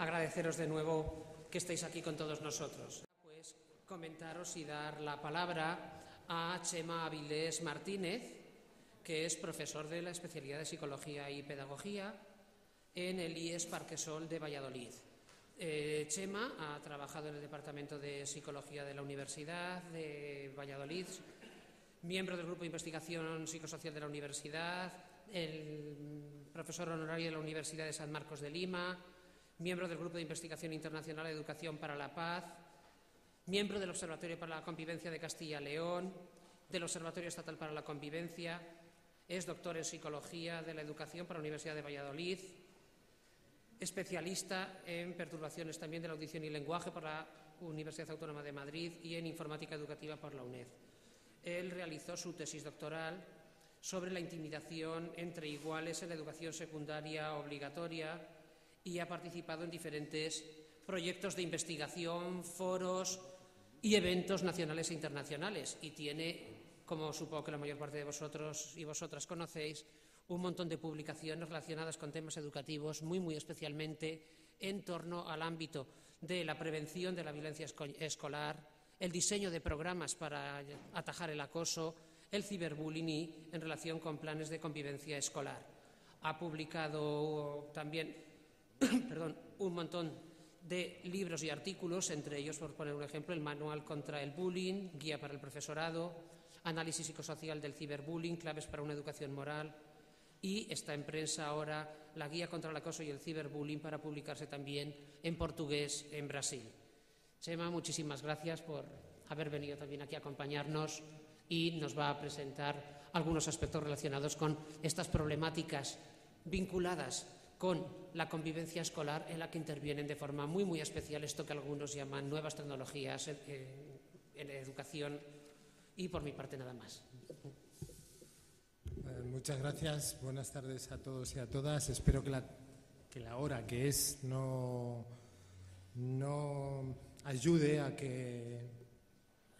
agradeceros de nuevo que estéis aquí con todos nosotros. Pues comentaros y dar la palabra a Chema Avilés Martínez, que es profesor de la especialidad de Psicología y Pedagogía en el IES Parquesol de Valladolid. Chema ha trabajado en el Departamento de Psicología de la Universidad de Valladolid, miembro del Grupo de Investigación Psicosocial de la Universidad, el profesor honorario de la Universidad de San Marcos de Lima, miembro del Grupo de Investigación Internacional de Educación para la Paz, miembro del Observatorio para la Convivencia de Castilla y León, del Observatorio Estatal para la Convivencia, es doctor en Psicología de la Educación por la Universidad de Valladolid, especialista en perturbaciones también de la audición y lenguaje por la Universidad Autónoma de Madrid y en Informática Educativa por la UNED. Él realizó su tesis doctoral sobre la intimidación entre iguales en la educación secundaria obligatoria y ha participado en diferentes proyectos de investigación, foros y eventos nacionales e internacionales. Y tiene, como supongo que la mayor parte de vosotros y vosotras conocéis, un montón de publicaciones relacionadas con temas educativos, muy especialmente en torno al ámbito de la prevención de la violencia escolar, el diseño de programas para atajar el acoso, el ciberbullying y en relación con planes de convivencia escolar. Ha publicado también un montón de libros y artículos, entre ellos, por poner un ejemplo, el Manual contra el Bullying, Guía para el Profesorado, Análisis psicosocial del ciberbullying, Claves para una educación moral, y está en prensa ahora la Guía contra el acoso y el ciberbullying para publicarse también en portugués en Brasil. Chema, muchísimas gracias por haber venido también aquí a acompañarnos y nos va a presentar algunos aspectos relacionados con estas problemáticas vinculadas con la convivencia escolar, en la que intervienen de forma muy especial esto que algunos llaman nuevas tecnologías en educación, y por mi parte nada más. Muchas gracias, buenas tardes a todos y a todas. Espero que la hora que es no ayude a que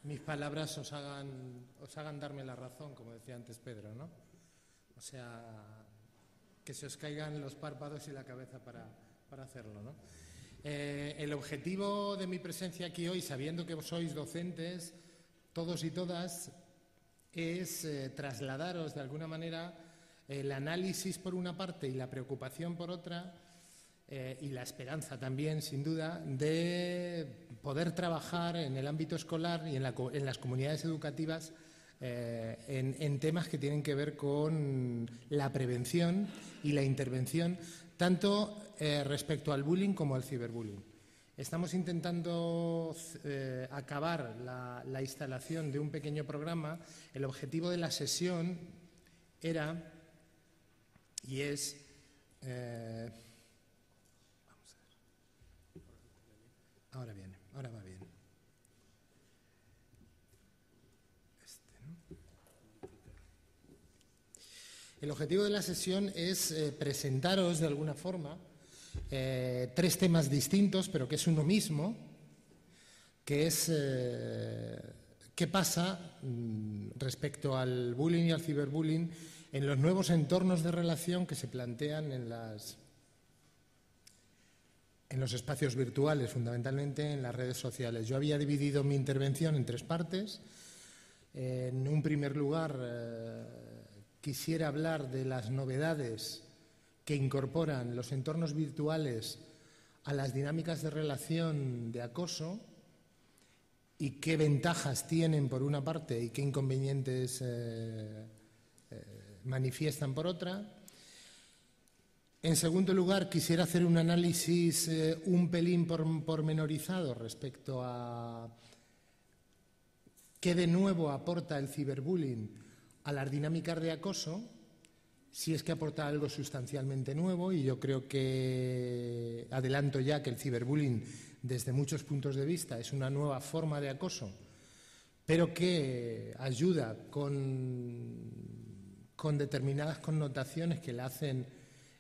mis palabras os hagan darme la razón, como decía antes Pedro, ¿no? O sea, que se os caigan los párpados y la cabeza para hacerlo, ¿no? El objetivo de mi presencia aquí hoy, sabiendo que sois docentes, todos y todas, es trasladaros de alguna manera el análisis por una parte y la preocupación por otra, y la esperanza también, sin duda, de poder trabajar en el ámbito escolar y en las comunidades educativas en temas que tienen que ver con la prevención y la intervención, tanto respecto al bullying como al ciberbullying. Estamos intentando acabar la instalación de un pequeño programa. El objetivo de la sesión era y es... vamos a ver. Ahora viene, ahora va bien. El objetivo de la sesión es presentaros de alguna forma tres temas distintos, pero que es uno mismo, que es qué pasa respecto al bullying y al ciberbullying en los nuevos entornos de relación que se plantean en los espacios virtuales, fundamentalmente en las redes sociales. Yo había dividido mi intervención en tres partes. En un primer lugar, quisiera hablar de las novedades que incorporan los entornos virtuales a las dinámicas de relación de acoso y qué ventajas tienen por una parte y qué inconvenientes manifiestan por otra. En segundo lugar, quisiera hacer un análisis un pelín pormenorizado respecto a qué de nuevo aporta el ciberbullying a las dinámicas de acoso, si es que aporta algo sustancialmente nuevo, y yo creo que adelanto ya que el ciberbullying desde muchos puntos de vista es una nueva forma de acoso, pero que ayuda con determinadas connotaciones que la hacen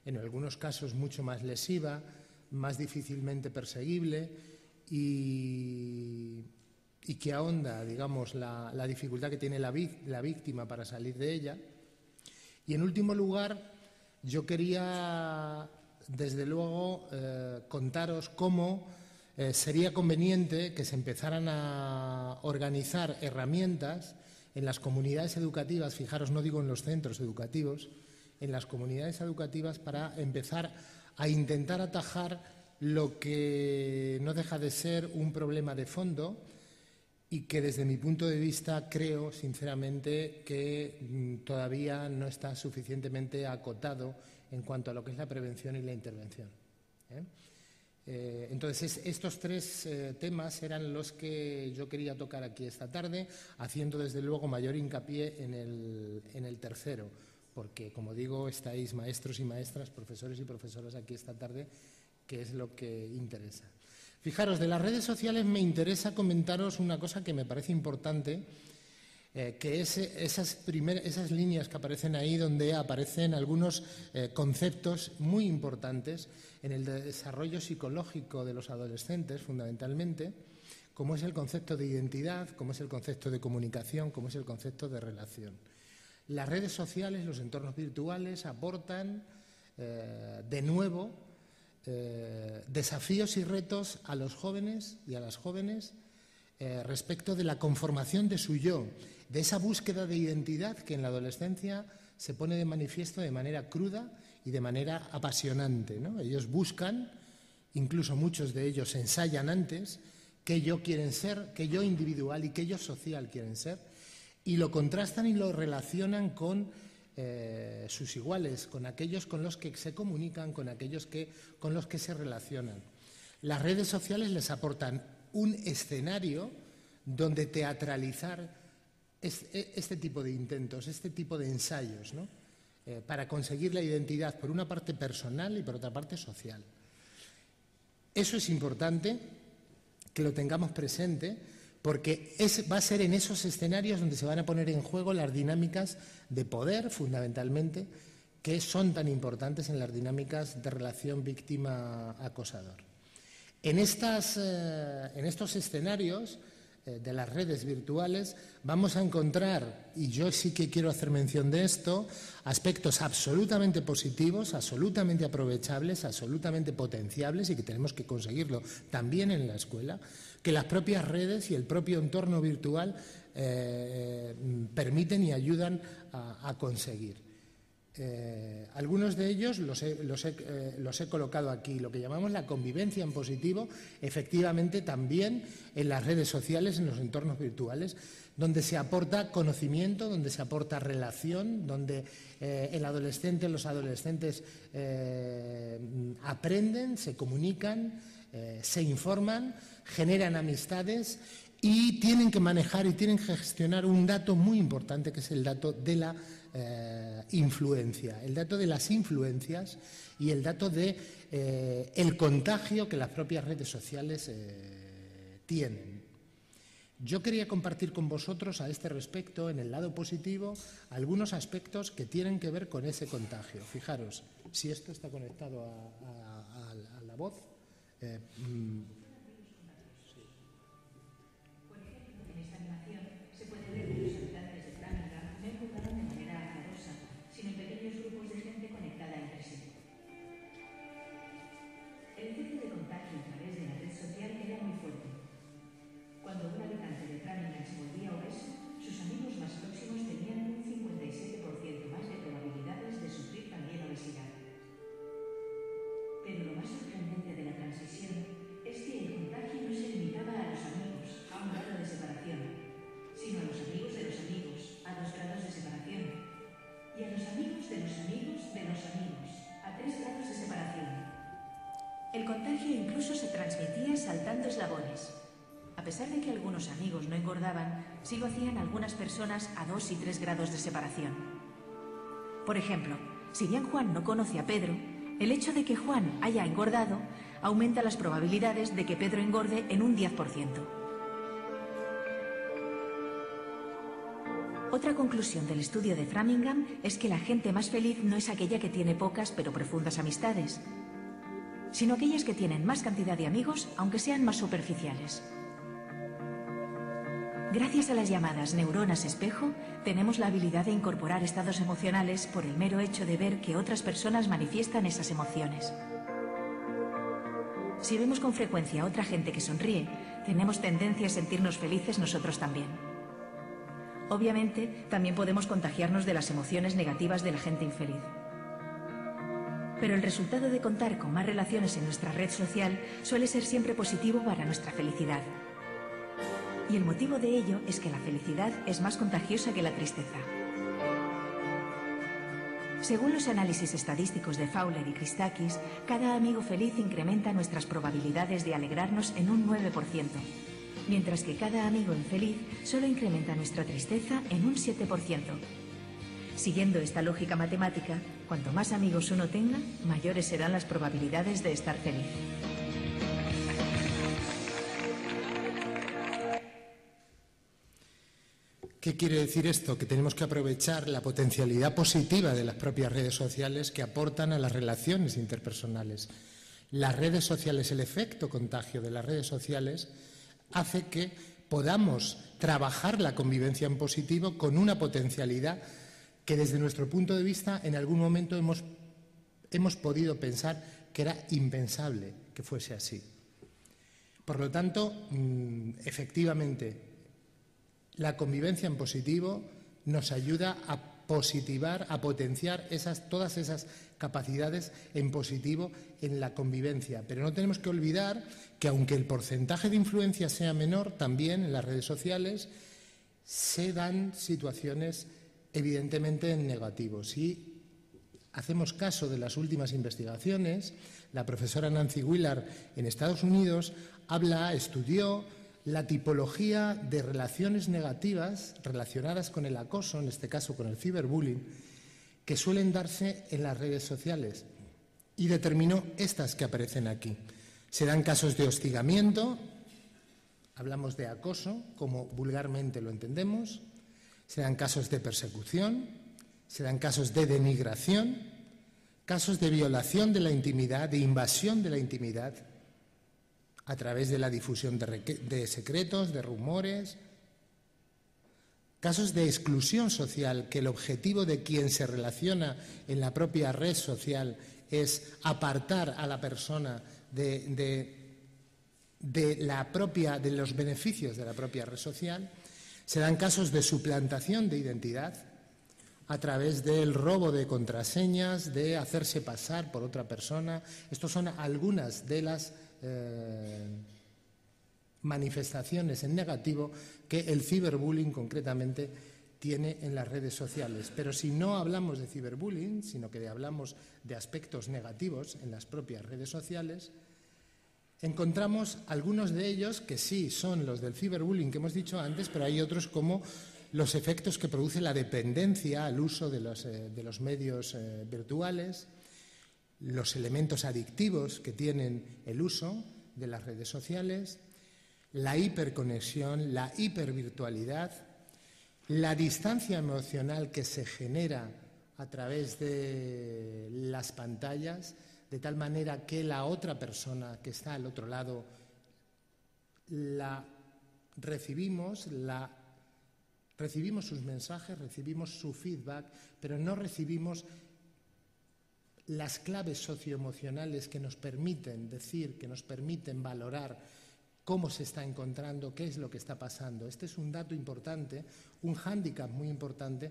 en algunos casos mucho más lesiva, más difícilmente perseguible y que ahonda, digamos, la dificultad que tiene la víctima para salir de ella. Y en último lugar, yo quería desde luego, contaros cómo sería conveniente que se empezaran a organizar herramientas en las comunidades educativas, fijaros, no digo en los centros educativos, en las comunidades educativas para empezar a intentar atajar lo que no deja de ser un problema de fondo y que desde mi punto de vista creo sinceramente que todavía no está suficientemente acotado en cuanto a lo que es la prevención y la intervención. Entonces, estos tres temas eran los que yo quería tocar aquí esta tarde, haciendo desde luego mayor hincapié en el tercero, porque, como digo, estáis maestros y maestras, profesores y profesoras aquí esta tarde, que es lo que interesa. Fijaros, de las redes sociales me interesa comentaros una cosa que me parece importante, que es esas líneas que aparecen ahí, donde aparecen algunos conceptos muy importantes en el desarrollo psicológico de los adolescentes, fundamentalmente, como es el concepto de identidad, como es el concepto de comunicación, como es el concepto de relación. Las redes sociales, los entornos virtuales aportan, de nuevo, desafíos y retos a los jóvenes y a las jóvenes respecto de la conformación de su yo, de esa búsqueda de identidad que en la adolescencia se pone de manifiesto de manera cruda y de manera apasionante, ¿no? Ellos buscan, incluso muchos de ellos ensayan antes, qué yo quieren ser, qué yo individual y qué yo social quieren ser, y lo contrastan y lo relacionan con sus iguales, con aquellos con los que se comunican, con aquellos con los que se relacionan. Las redes sociales les aportan un escenario donde teatralizar este tipo de intentos, este tipo de ensayos, ¿no? Para conseguir la identidad, por una parte personal y por otra parte social. Eso es importante que lo tengamos presente, porque va a ser en esos escenarios donde se van a poner en juego las dinámicas de poder, fundamentalmente, que son tan importantes en las dinámicas de relación víctima-acosador. En estos escenarios de las redes virtuales vamos a encontrar, y yo sí que quiero hacer mención de esto, aspectos absolutamente positivos, absolutamente aprovechables, absolutamente potenciables y que tenemos que conseguirlo también en la escuela, que las propias redes y el propio entorno virtual permiten y ayudan a conseguir. Algunos de ellos los he colocado aquí. Lo que llamamos la convivencia en positivo, efectivamente también en las redes sociales, en los entornos virtuales, donde se aporta conocimiento, donde se aporta relación, donde los adolescentes aprenden, se comunican, se informan, generan amistades y tienen que manejar y tienen que gestionar un dato muy importante, que es el dato de la influencia, el dato de las influencias y el dato de el contagio que las propias redes sociales tienen. Yo quería compartir con vosotros a este respecto, en el lado positivo, algunos aspectos que tienen que ver con ese contagio. Fijaros, si esto está conectado a la voz. El contagio incluso se transmitía saltando eslabones. A pesar de que algunos amigos no engordaban, sí lo hacían algunas personas a 2 y 3 grados de separación. Por ejemplo, si bien Juan no conoce a Pedro, el hecho de que Juan haya engordado aumenta las probabilidades de que Pedro engorde en un 10%. Otra conclusión del estudio de Framingham es que la gente más feliz no es aquella que tiene pocas pero profundas amistades, sino aquellas que tienen más cantidad de amigos, aunque sean más superficiales. Gracias a las llamadas neuronas espejo, tenemos la habilidad de incorporar estados emocionales por el mero hecho de ver que otras personas manifiestan esas emociones. Si vemos con frecuencia a otra gente que sonríe, tenemos tendencia a sentirnos felices nosotros también. Obviamente, también podemos contagiarnos de las emociones negativas de la gente infeliz. Pero el resultado de contar con más relaciones en nuestra red social suele ser siempre positivo para nuestra felicidad. Y el motivo de ello es que la felicidad es más contagiosa que la tristeza. Según los análisis estadísticos de Fowler y Christakis, cada amigo feliz incrementa nuestras probabilidades de alegrarnos en un 9%, mientras que cada amigo infeliz solo incrementa nuestra tristeza en un 7%. Siguiendo esta lógica matemática, cuanto más amigos uno tenga, mayores serán las probabilidades de estar feliz. ¿Qué quiere decir esto? Que tenemos que aprovechar la potencialidad positiva de las propias redes sociales que aportan a las relaciones interpersonales. Las redes sociales, el efecto contagio de las redes sociales hace que podamos trabajar la convivencia en positivo con una potencialidad que desde nuestro punto de vista en algún momento hemos podido pensar que era impensable que fuese así. Por lo tanto, efectivamente, la convivencia en positivo nos ayuda a positivar, a potenciar todas esas capacidades en positivo en la convivencia. Pero no tenemos que olvidar que aunque el porcentaje de influencia sea menor, también en las redes sociales se dan situaciones evidentemente en negativo. Si hacemos caso de las últimas investigaciones, la profesora Nancy Willard en Estados Unidos estudió la tipología de relaciones negativas relacionadas con el acoso, en este caso con el ciberbullying, que suelen darse en las redes sociales y determinó estas que aparecen aquí. Se dan casos de hostigamiento, hablamos de acoso, como vulgarmente lo entendemos, se dan casos de persecución, se dan casos de denigración, casos de violación de la intimidad, de invasión de la intimidad, a través de la difusión de secretos, de rumores, casos de exclusión social, que el objetivo de quien se relaciona en la propia red social es apartar a la persona de los beneficios de la propia red social. Se dan casos de suplantación de identidad a través del robo de contraseñas, de hacerse pasar por otra persona. Estas son algunas de las manifestaciones en negativo que el ciberbullying concretamente tiene en las redes sociales. Pero si no hablamos de ciberbullying, sino que hablamos de aspectos negativos en las propias redes sociales, encontramos algunos de ellos que sí son los del ciberbullying que hemos dicho antes, pero hay otros como los efectos que produce la dependencia al uso de los medios virtuales, los elementos adictivos que tienen el uso de las redes sociales, la hiperconexión, la hipervirtualidad, la distancia emocional que se genera a través de las pantallas, de tal manera que la otra persona que está al otro lado recibimos sus mensajes, recibimos su feedback, pero no recibimos las claves socioemocionales que nos permiten decir, que nos permiten valorar cómo se está encontrando, qué es lo que está pasando. Este es un dato importante, un hándicap muy importante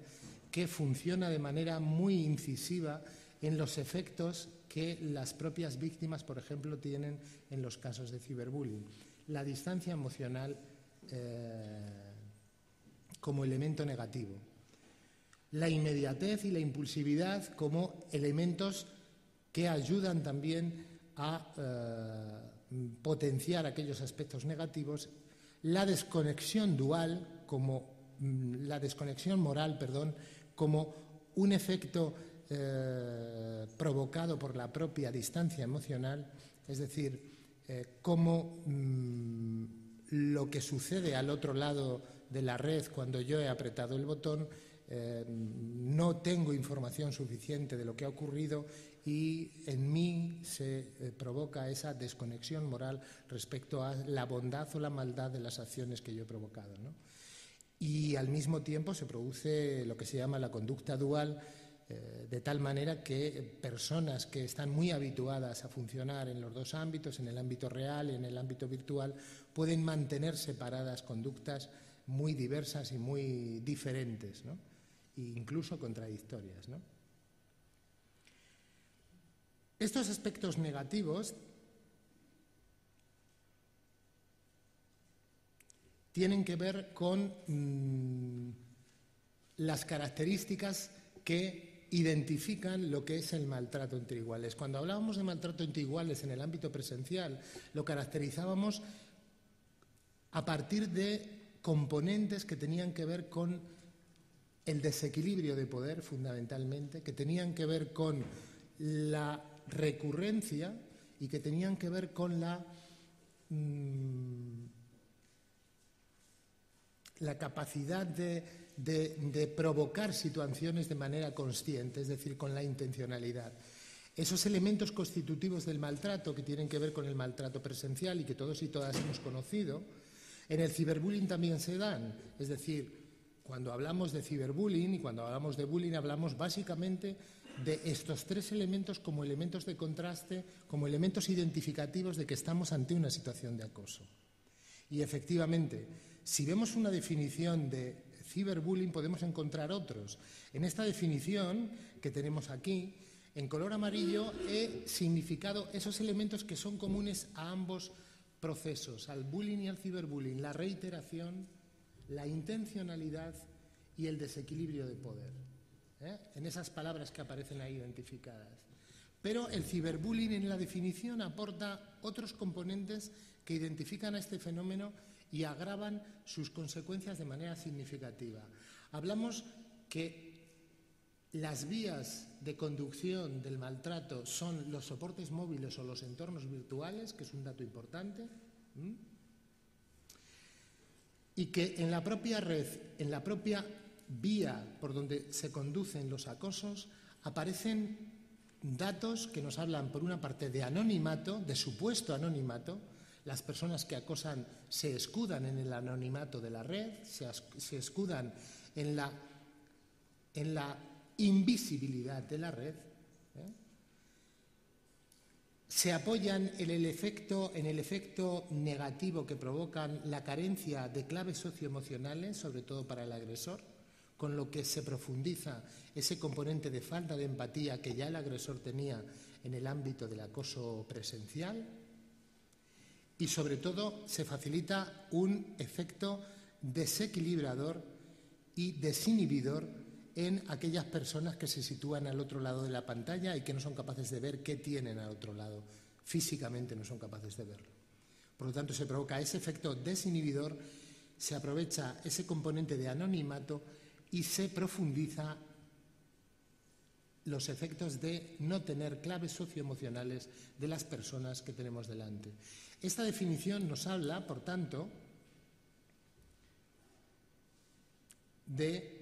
que funciona de manera muy incisiva en los efectos que las propias víctimas, por ejemplo, tienen en los casos de ciberbullying. La distancia emocional como elemento negativo. La inmediatez y la impulsividad como elementos que ayudan también a potenciar aquellos aspectos negativos. La desconexión dual, la desconexión moral, como un efecto provocado por la propia distancia emocional, es decir, cómo lo que sucede al otro lado de la red cuando yo he apretado el botón, no tengo información suficiente de lo que ha ocurrido y en mí se provoca esa desconexión moral respecto a la bondad o la maldad de las acciones que yo he provocado, ¿no? Y al mismo tiempo se produce lo que se llama la conducta dual, de tal manera que personas que están muy habituadas a funcionar en los dos ámbitos, en el ámbito real y en el ámbito virtual, pueden mantener separadas conductas muy diversas y muy diferentes, ¿no? E incluso contradictorias, ¿no? Estos aspectos negativos tienen que ver con las características que identifican lo que es el maltrato entre iguales. Cuando hablábamos de maltrato entre iguales en el ámbito presencial, lo caracterizábamos a partir de componentes que tenían que ver con el desequilibrio de poder, fundamentalmente, que tenían que ver con la recurrencia y que tenían que ver con la capacidad de provocar situaciones de manera consciente, es decir, con la intencionalidad. Esos elementos constitutivos del maltrato que tienen que ver con el maltrato presencial y que todos y todas hemos conocido, en el ciberbullying también se dan. Es decir, cuando hablamos de ciberbullying y cuando hablamos de bullying hablamos básicamente de estos tres elementos como elementos de contraste, como elementos identificativos de que estamos ante una situación de acoso. Y efectivamente, si vemos una definición de ciberbullying podemos encontrar otros. En esta definición que tenemos aquí, en color amarillo, he significado esos elementos que son comunes a ambos procesos, al bullying y al ciberbullying: la reiteración, la intencionalidad y el desequilibrio de poder, en esas palabras que aparecen ahí identificadas. Pero el ciberbullying en la definición aporta otros componentes que identifican a este fenómeno y agravan sus consecuencias de manera significativa. Hablamos que las vías de conducción del maltrato son los soportes móviles o los entornos virtuales, que es un dato importante, y que en la propia red, en la propia vía por donde se conducen los acosos, aparecen datos que nos hablan, por una parte, de anonimato, de supuesto anonimato. Las personas que acosan se escudan en el anonimato de la red, se escudan en la invisibilidad de la red, se apoyan en el efecto negativo que provocan la carencia de claves socioemocionales, sobre todo para el agresor, con lo que se profundiza ese componente de falta de empatía que ya el agresor tenía en el ámbito del acoso presencial. Y sobre todo se facilita un efecto desequilibrador y desinhibidor en aquellas personas que se sitúan al otro lado de la pantalla y que no son capaces de ver qué tienen al otro lado. Físicamente no son capaces de verlo. Por lo tanto, se provoca ese efecto desinhibidor, se aprovecha ese componente de anonimato y se profundiza los efectos de no tener claves socioemocionales de las personas que tenemos delante. Esta definición nos habla, por tanto, de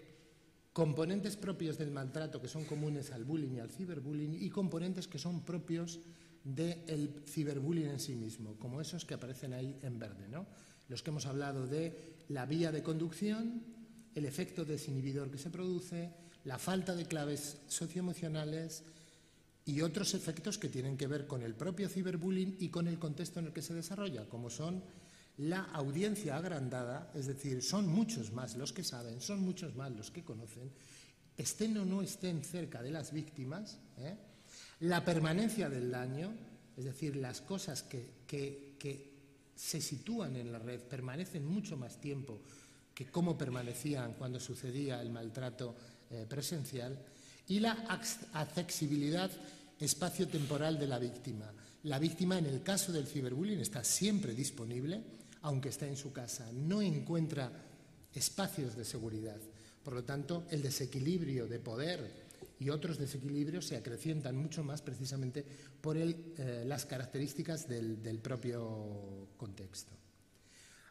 componentes propios del maltrato que son comunes al bullying y al ciberbullying y componentes que son propios del ciberbullying en sí mismo, como esos que aparecen ahí en verde, ¿no? Los que hemos hablado de la vía de conducción, el efecto desinhibidor que se produce, la falta de claves socioemocionales y otros efectos que tienen que ver con el propio ciberbullying y con el contexto en el que se desarrolla, como son la audiencia agrandada, es decir, son muchos más los que saben, son muchos más los que conocen, estén o no estén cerca de las víctimas, la permanencia del daño, es decir, las cosas que se sitúan en la red permanecen mucho más tiempo que cómo permanecían cuando sucedía el maltrato presencial, y la accesibilidad espacio-temporal de la víctima. La víctima, en el caso del ciberbullying, está siempre disponible, aunque esté en su casa. No encuentra espacios de seguridad. Por lo tanto, el desequilibrio de poder y otros desequilibrios se acrecientan mucho más precisamente por las características del propio contexto.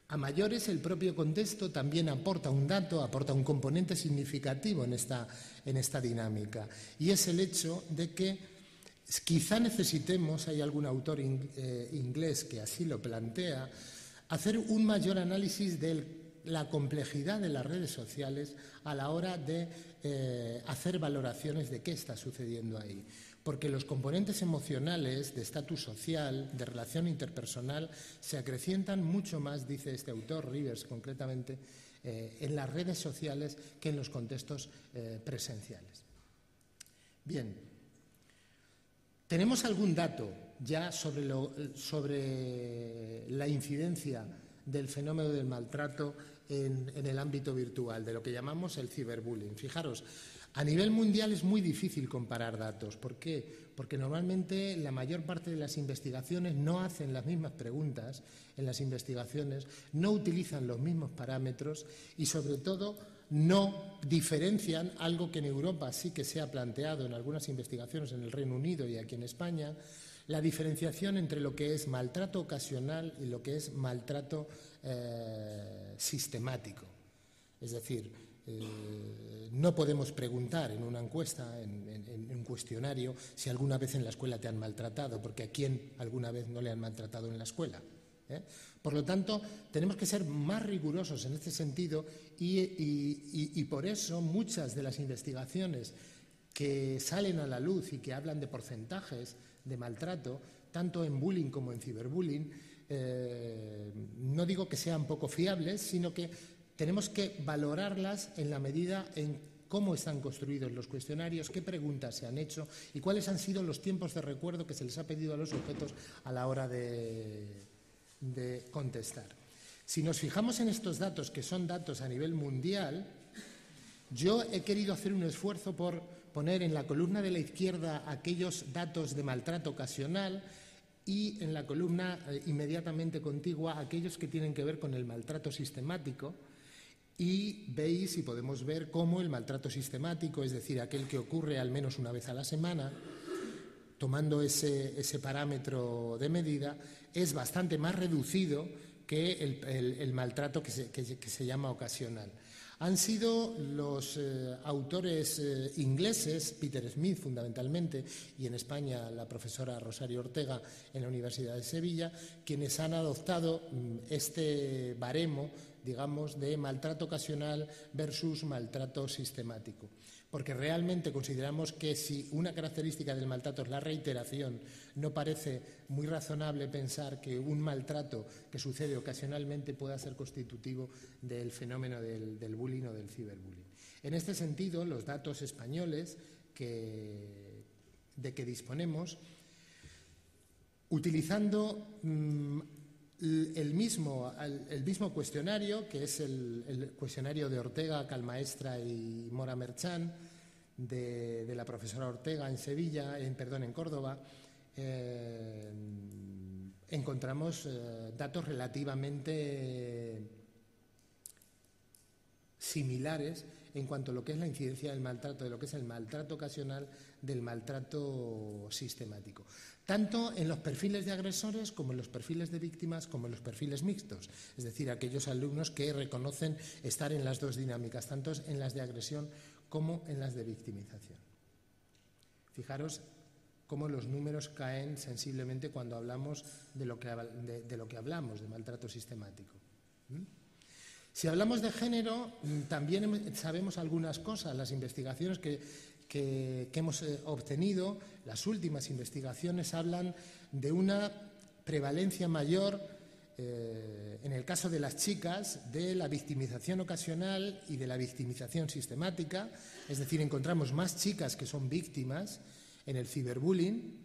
A mayores, el propio contexto también aporta un dato, aporta un componente significativo en esta dinámica, y es el hecho de que quizá necesitemos, hay algún autor inglés que así lo plantea, hacer un mayor análisis de la complejidad de las redes sociales a la hora de hacer valoraciones de qué está sucediendo ahí. Porque los componentes emocionales de estatus social, de relación interpersonal, se acrecientan mucho más, dice este autor, Rivers concretamente, en las redes sociales que en los contextos presenciales. Bien, ¿tenemos algún dato ya sobre la incidencia del fenómeno del maltrato en el ámbito virtual, de lo que llamamos el ciberbullying? Fijaros, a nivel mundial es muy difícil comparar datos. ¿Por qué? Porque normalmente la mayor parte de las investigaciones no hacen las mismas preguntas en las investigaciones, no utilizan los mismos parámetros y, sobre todo, no diferencian algo que en Europa sí que se ha planteado en algunas investigaciones en el Reino Unido y aquí en España, la diferenciación entre lo que es maltrato ocasional y lo que es maltrato sistemático. Es decir, no podemos preguntar en una encuesta, en un cuestionario, si alguna vez en la escuela te han maltratado, porque ¿a quién alguna vez no le han maltratado en la escuela? Por lo tanto, tenemos que ser más rigurosos en este sentido y por eso muchas de las investigaciones que salen a la luz y que hablan de porcentajes de maltrato, tanto en bullying como en ciberbullying, no digo que sean poco fiables, sino que tenemos que valorarlas en la medida en cómo están construidos los cuestionarios, qué preguntas se han hecho y cuáles han sido los tiempos de recuerdo que se les ha pedido a los sujetos a la hora de contestar. Si nos fijamos en estos datos, que son datos a nivel mundial, yo he querido hacer un esfuerzo por poner en la columna de la izquierda aquellos datos de maltrato ocasional y en la columna inmediatamente contigua aquellos que tienen que ver con el maltrato sistemático. Y veis y podemos ver cómo el maltrato sistemático, es decir, aquel que ocurre al menos una vez a la semana, tomando ese parámetro de medida, es bastante más reducido que el maltrato que se llama ocasional. Han sido los autores ingleses, Peter Smith fundamentalmente, y en España la profesora Rosario Ortega en la Universidad de Sevilla, quienes han adoptado este baremo, digamos, de maltrato ocasional versus maltrato sistemático. Porque realmente consideramos que si una característica del maltrato es la reiteración, no parece muy razonable pensar que un maltrato que sucede ocasionalmente pueda ser constitutivo del fenómeno del bullying o del ciberbullying. En este sentido, los datos españoles de que disponemos, utilizando el mismo cuestionario, que es el cuestionario de Ortega, Calmaestra y Mora Merchán, de la profesora Ortega en Córdoba, encontramos datos relativamente similares en cuanto a lo que es la incidencia del maltrato, de lo que es el maltrato ocasional, del maltrato sistemático. Tanto en los perfiles de agresores como en los perfiles de víctimas como en los perfiles mixtos, es decir, aquellos alumnos que reconocen estar en las dos dinámicas, tanto en las de agresión como en las de victimización. Fijaros cómo los números caen sensiblemente cuando hablamos de lo que hablamos, de maltrato sistemático. Si hablamos de género, también sabemos algunas cosas. Las investigaciones que hemos obtenido, las últimas investigaciones hablan de una prevalencia mayor, en el caso de las chicas, de la victimización ocasional y de la victimización sistemática. Es decir, encontramos más chicas que son víctimas en el ciberbullying,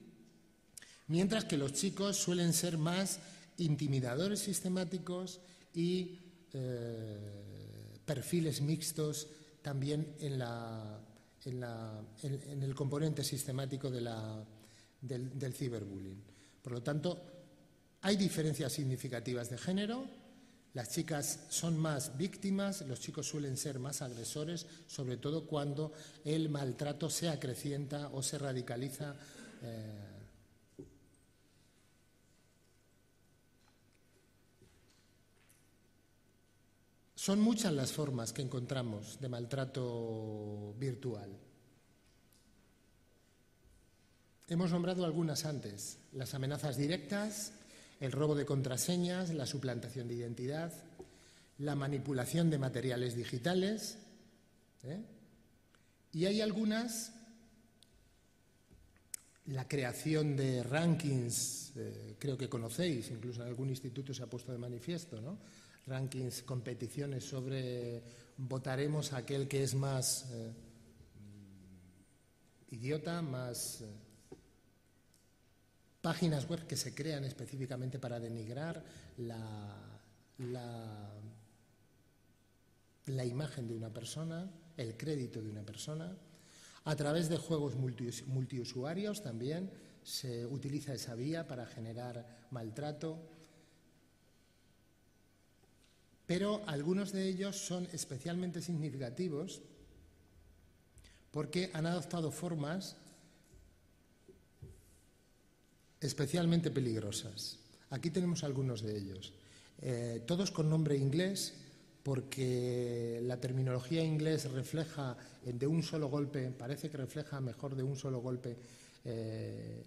mientras que los chicos suelen ser más intimidadores sistemáticos y perfiles mixtos también en el componente sistemático del ciberbullying. Por lo tanto, hay diferencias significativas de género. Las chicas son más víctimas, los chicos suelen ser más agresores, sobre todo cuando el maltrato se acrecienta o se radicaliza. Son muchas las formas que encontramos de maltrato virtual. Hemos nombrado algunas antes: las amenazas directas, el robo de contraseñas, la suplantación de identidad, la manipulación de materiales digitales, y hay algunas, la creación de rankings, creo que conocéis, incluso en algún instituto se ha puesto de manifiesto, ¿no? Rankings, competiciones sobre votaremos a aquel que es más idiota, más páginas web que se crean específicamente para denigrar la imagen de una persona, el crédito de una persona. A través de juegos multiusuarios también se utiliza esa vía para generar maltrato. Pero algunos de ellos son especialmente significativos porque han adoptado formas especialmente peligrosas. Aquí tenemos algunos de ellos. Todos con nombre inglés, porque la terminología inglés refleja de un solo golpe, parece que refleja mejor de un solo golpe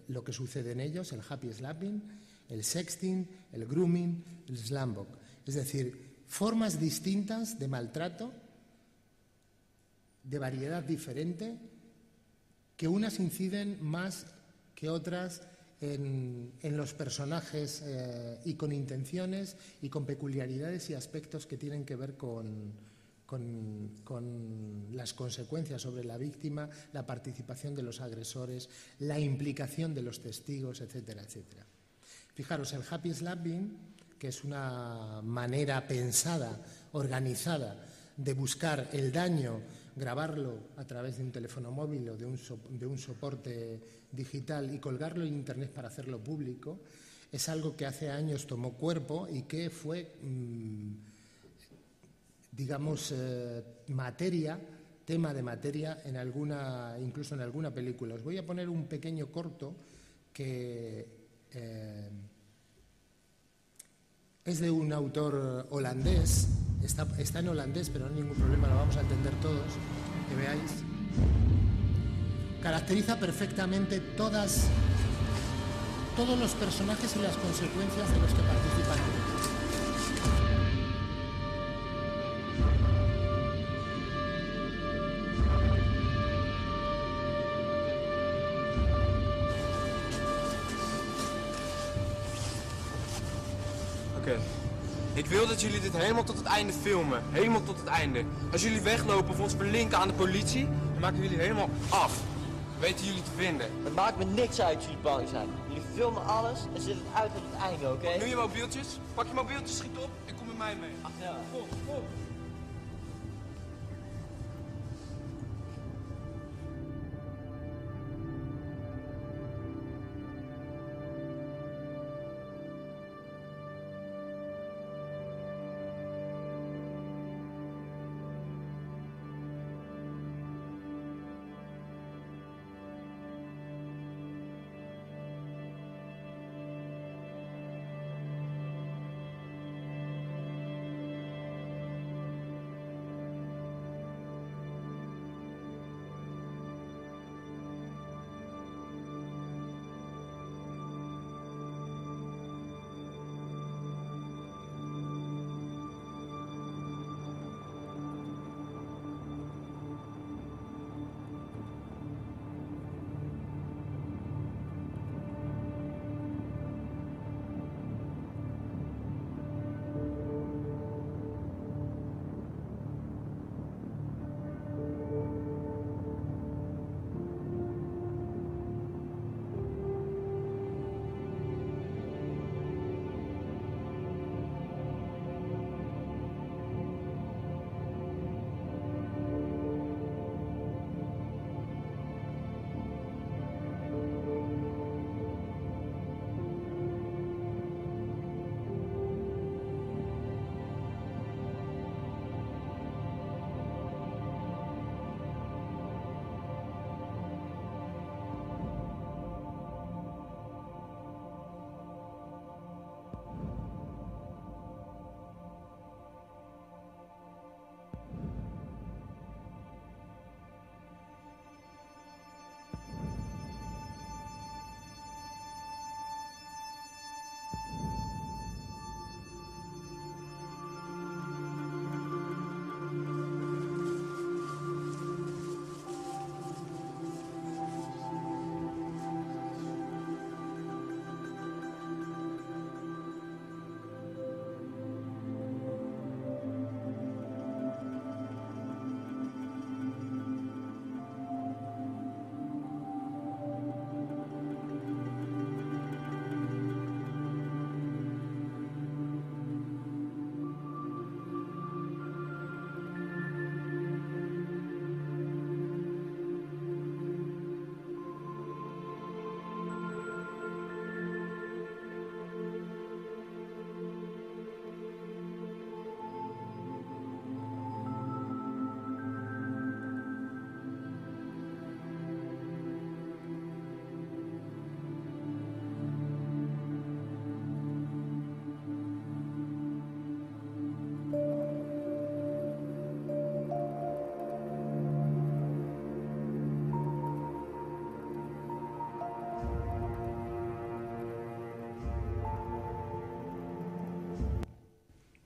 lo que sucede en ellos: el happy slapping, el sexting, el grooming, el slambok. Es decir, formas distintas de maltrato, de variedad diferente, que unas inciden más que otras en los personajes y con intenciones y con peculiaridades y aspectos que tienen que ver con las consecuencias sobre la víctima, la participación de los agresores, la implicación de los testigos, etcétera, etcétera. Fijaros, el happy slapping, que es una manera pensada, organizada, de buscar el daño, grabarlo a través de un teléfono móvil o de un soporte digital y colgarlo en Internet para hacerlo público, es algo que hace años tomó cuerpo y que fue, digamos, tema de materia incluso en alguna película. Os voy a poner un pequeño corto que es de un autor holandés, está en holandés, pero no hay ningún problema, lo vamos a entender todos, que veáis. Caracteriza perfectamente todos los personajes y las consecuencias de los que participan. Ik wil dat jullie dit helemaal tot het einde filmen. Helemaal tot het einde. Als jullie weglopen of ons verlinken aan de politie, dan maken jullie helemaal af. Weten jullie te vinden. Het maakt me niks uit als jullie bang zijn. Jullie filmen alles en zetten het uit tot het einde, oké? Nu je mobieltjes. Pak je mobieltjes, schiet op en kom met mij mee. Ach ja. Kom.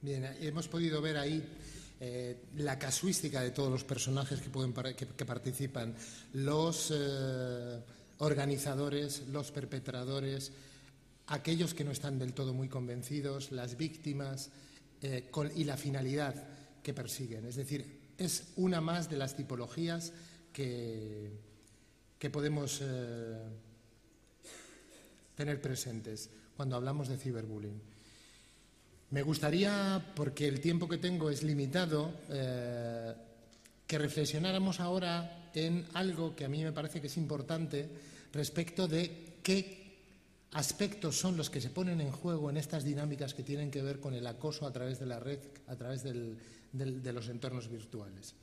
Bien, hemos podido ver ahí la casuística de todos los personajes que participan, los organizadores, los perpetradores, aquellos que no están del todo muy convencidos, las víctimas y la finalidad que persiguen. Es decir, es una más de las tipologías que podemos tener presentes cuando hablamos de ciberbullying. Me gustaría, porque el tiempo que tengo es limitado, que reflexionáramos ahora en algo que a mí me parece que es importante respecto de qué aspectos son los que se ponen en juego en estas dinámicas que tienen que ver con el acoso a través de la red, a través de los entornos virtuales.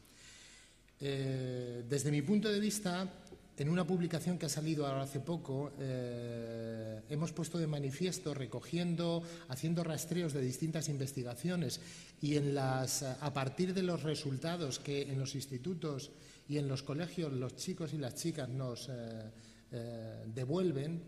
Desde mi punto de vista, en una publicación que ha salido ahora hace poco, hemos puesto de manifiesto, recogiendo, haciendo rastreos de distintas investigaciones y a partir de los resultados que en los institutos y en los colegios los chicos y las chicas nos devuelven,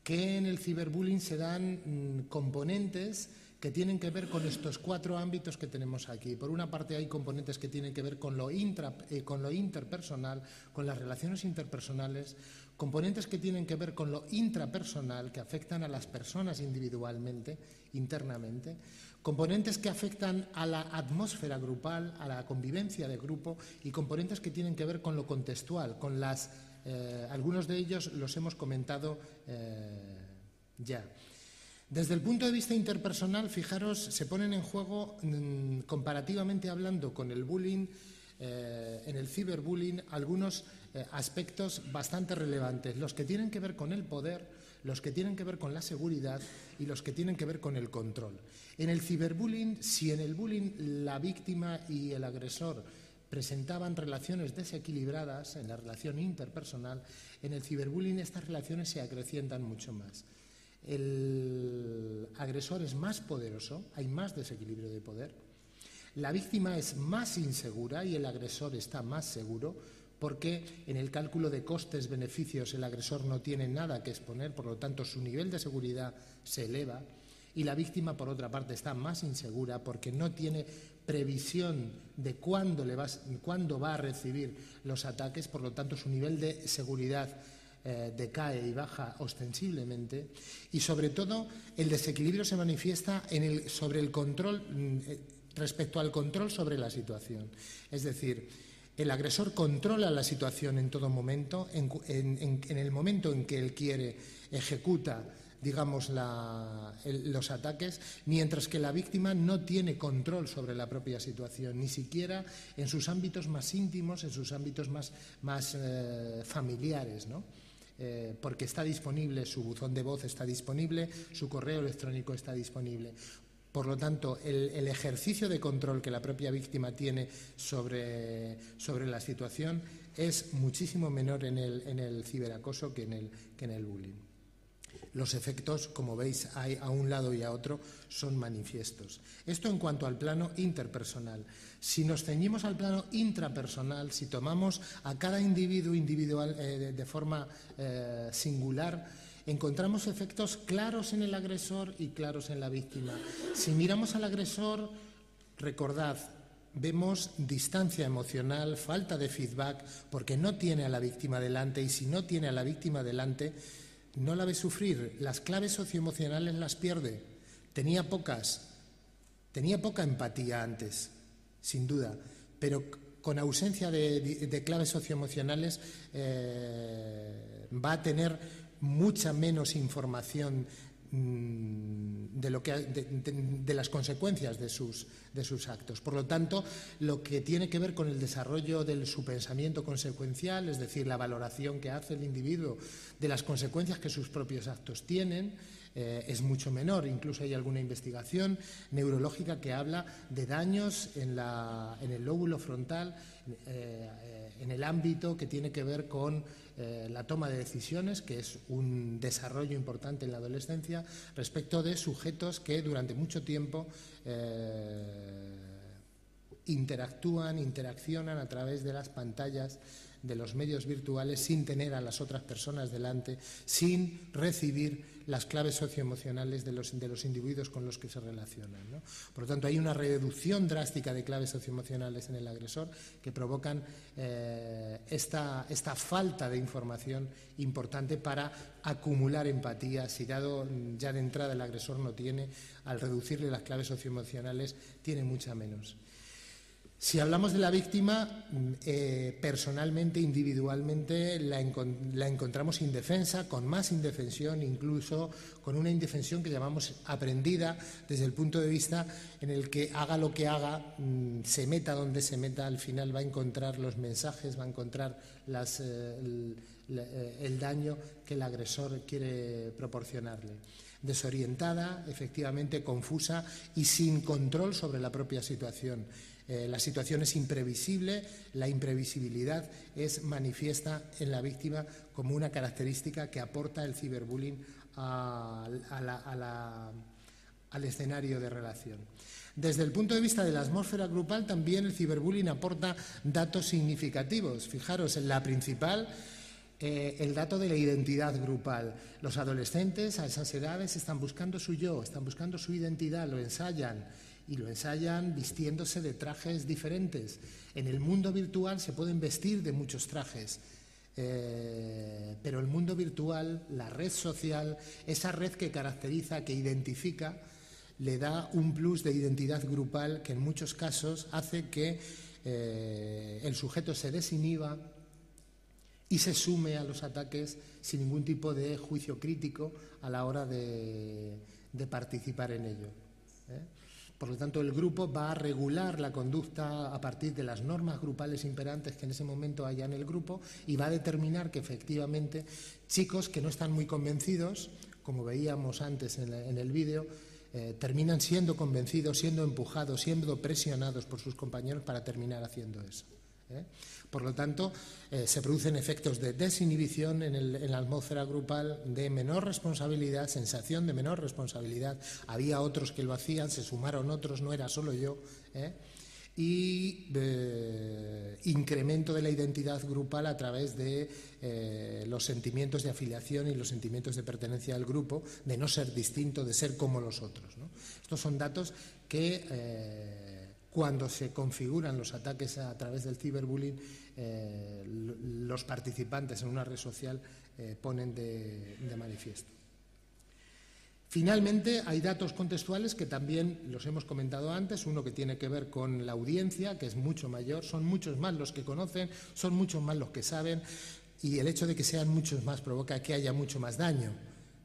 que en el ciberbullying se dan componentes que tienen que ver con estos 4 ámbitos que tenemos aquí. Por una parte hay componentes que tienen que ver con lo interpersonal, con las relaciones interpersonales, componentes que tienen que ver con lo intrapersonal, que afectan a las personas individualmente, internamente, componentes que afectan a la atmósfera grupal, a la convivencia de grupo y componentes que tienen que ver con lo contextual, con algunos de ellos los hemos comentado ya. Desde el punto de vista interpersonal, fijaros, se ponen en juego, comparativamente hablando con el bullying, en el ciberbullying, algunos aspectos bastante relevantes, los que tienen que ver con el poder, los que tienen que ver con la seguridad y los que tienen que ver con el control. En el ciberbullying, si en el bullying la víctima y el agresor presentaban relaciones desequilibradas en la relación interpersonal, en el ciberbullying estas relaciones se acrecientan mucho más. El agresor es más poderoso, hay más desequilibrio de poder, la víctima es más insegura y el agresor está más seguro porque en el cálculo de costes-beneficios el agresor no tiene nada que exponer, por lo tanto su nivel de seguridad se eleva y la víctima, por otra parte, está más insegura porque no tiene previsión de cuándo va a recibir los ataques, por lo tanto su nivel de seguridad decae y baja ostensiblemente y sobre todo el desequilibrio se manifiesta sobre el control respecto al control sobre la situación. Es decir, el agresor controla la situación en todo momento, en el momento en que él quiere ejecuta, digamos, los ataques, mientras que la víctima no tiene control sobre la propia situación, ni siquiera en sus ámbitos más íntimos, en sus ámbitos más familiares, ¿no? Porque está disponible, su buzón de voz está disponible, su correo electrónico está disponible. Por lo tanto, el ejercicio de control que la propia víctima tiene sobre la situación es muchísimo menor en el ciberacoso que en el bullying. Los efectos, como veis, hay a un lado y a otro, son manifiestos. Esto en cuanto al plano interpersonal. Si nos ceñimos al plano intrapersonal, si tomamos a cada individuo individual de forma singular, encontramos efectos claros en el agresor y claros en la víctima. Si miramos al agresor, recordad, vemos distancia emocional, falta de feedback, porque no tiene a la víctima delante y si no tiene a la víctima delante, no la ve sufrir, las claves socioemocionales las pierde. Tenía poca empatía antes, sin duda, pero con ausencia de claves socioemocionales va a tener mucha menos información de las consecuencias de sus actos. Por lo tanto, lo que tiene que ver con el desarrollo de su pensamiento consecuencial, es decir, la valoración que hace el individuo de las consecuencias que sus propios actos tienen, es mucho menor. Incluso hay alguna investigación neurológica que habla de daños en el lóbulo frontal, en el ámbito que tiene que ver con la toma de decisiones, que es un desarrollo importante en la adolescencia, respecto de sujetos que durante mucho tiempo interaccionan a través de las pantallas de los medios virtuales sin tener a las otras personas delante, sin recibir las claves socioemocionales de los individuos con los que se relacionan, ¿no? Por lo tanto, hay una reducción drástica de claves socioemocionales en el agresor que provocan esta falta de información importante para acumular empatía. Si dado ya de entrada el agresor no tiene, al reducirle las claves socioemocionales, tiene mucha menos. Si hablamos de la víctima, personalmente, individualmente, la encontramos indefensa, con más indefensión, incluso con una indefensión que llamamos aprendida, desde el punto de vista en el que haga lo que haga, se meta donde se meta, al final va a encontrar los mensajes, va a encontrar el daño que el agresor quiere proporcionarle. Desorientada, efectivamente confusa y sin control sobre la propia situación. La situación es imprevisible, la imprevisibilidad es manifiesta en la víctima como una característica que aporta el ciberbullying al escenario de relación. Desde el punto de vista de la atmósfera grupal, también el ciberbullying aporta datos significativos. Fijaros, en la principal, el dato de la identidad grupal. Los adolescentes a esas edades están buscando su yo, están buscando su identidad, lo ensayan. Y lo ensayan vistiéndose de trajes diferentes. En el mundo virtual se pueden vestir de muchos trajes, pero el mundo virtual, la red social, esa red que caracteriza, que identifica, le da un plus de identidad grupal que en muchos casos hace que el sujeto se desinhiba y se sume a los ataques sin ningún tipo de juicio crítico a la hora de participar en ello. Por lo tanto, el grupo va a regular la conducta a partir de las normas grupales imperantes que en ese momento haya en el grupo y va a determinar que efectivamente chicos que no están muy convencidos, como veíamos antes en el vídeo, terminan siendo convencidos, siendo empujados, siendo presionados por sus compañeros para terminar haciendo eso. Por lo tanto, se producen efectos de desinhibición en la atmósfera grupal, de menor responsabilidad, sensación de menor responsabilidad. Había otros que lo hacían, se sumaron otros, no era solo yo. Y incremento de la identidad grupal a través de los sentimientos de afiliación y los sentimientos de pertenencia al grupo, de no ser distinto, de ser como los otros, ¿no? Estos son datos que cuando se configuran los ataques a través del ciberbullying, los participantes en una red social ponen de manifiesto. Finalmente, hay datos contextuales que también los hemos comentado antes, uno que tiene que ver con la audiencia, que es mucho mayor, son muchos más los que conocen, son muchos más los que saben, y el hecho de que sean muchos más provoca que haya mucho más daño,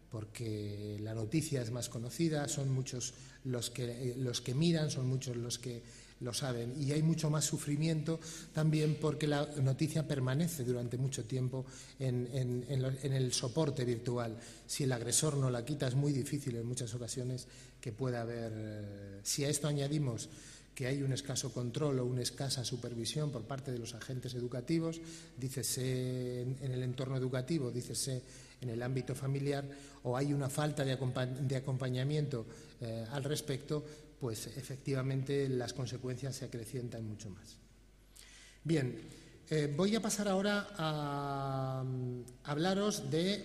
porque la noticia es más conocida, son muchos los que miran, son muchos los que lo saben, y hay mucho más sufrimiento también porque la noticia permanece durante mucho tiempo en el soporte virtual. Si el agresor no la quita, es muy difícil en muchas ocasiones que pueda haber. Si a esto añadimos que hay un escaso control o una escasa supervisión por parte de los agentes educativos, dícese en el entorno educativo, dícese en el ámbito familiar, o hay una falta de acompañamiento al respecto, pues efectivamente las consecuencias se acrecientan mucho más. Bien, voy a pasar ahora a hablaros de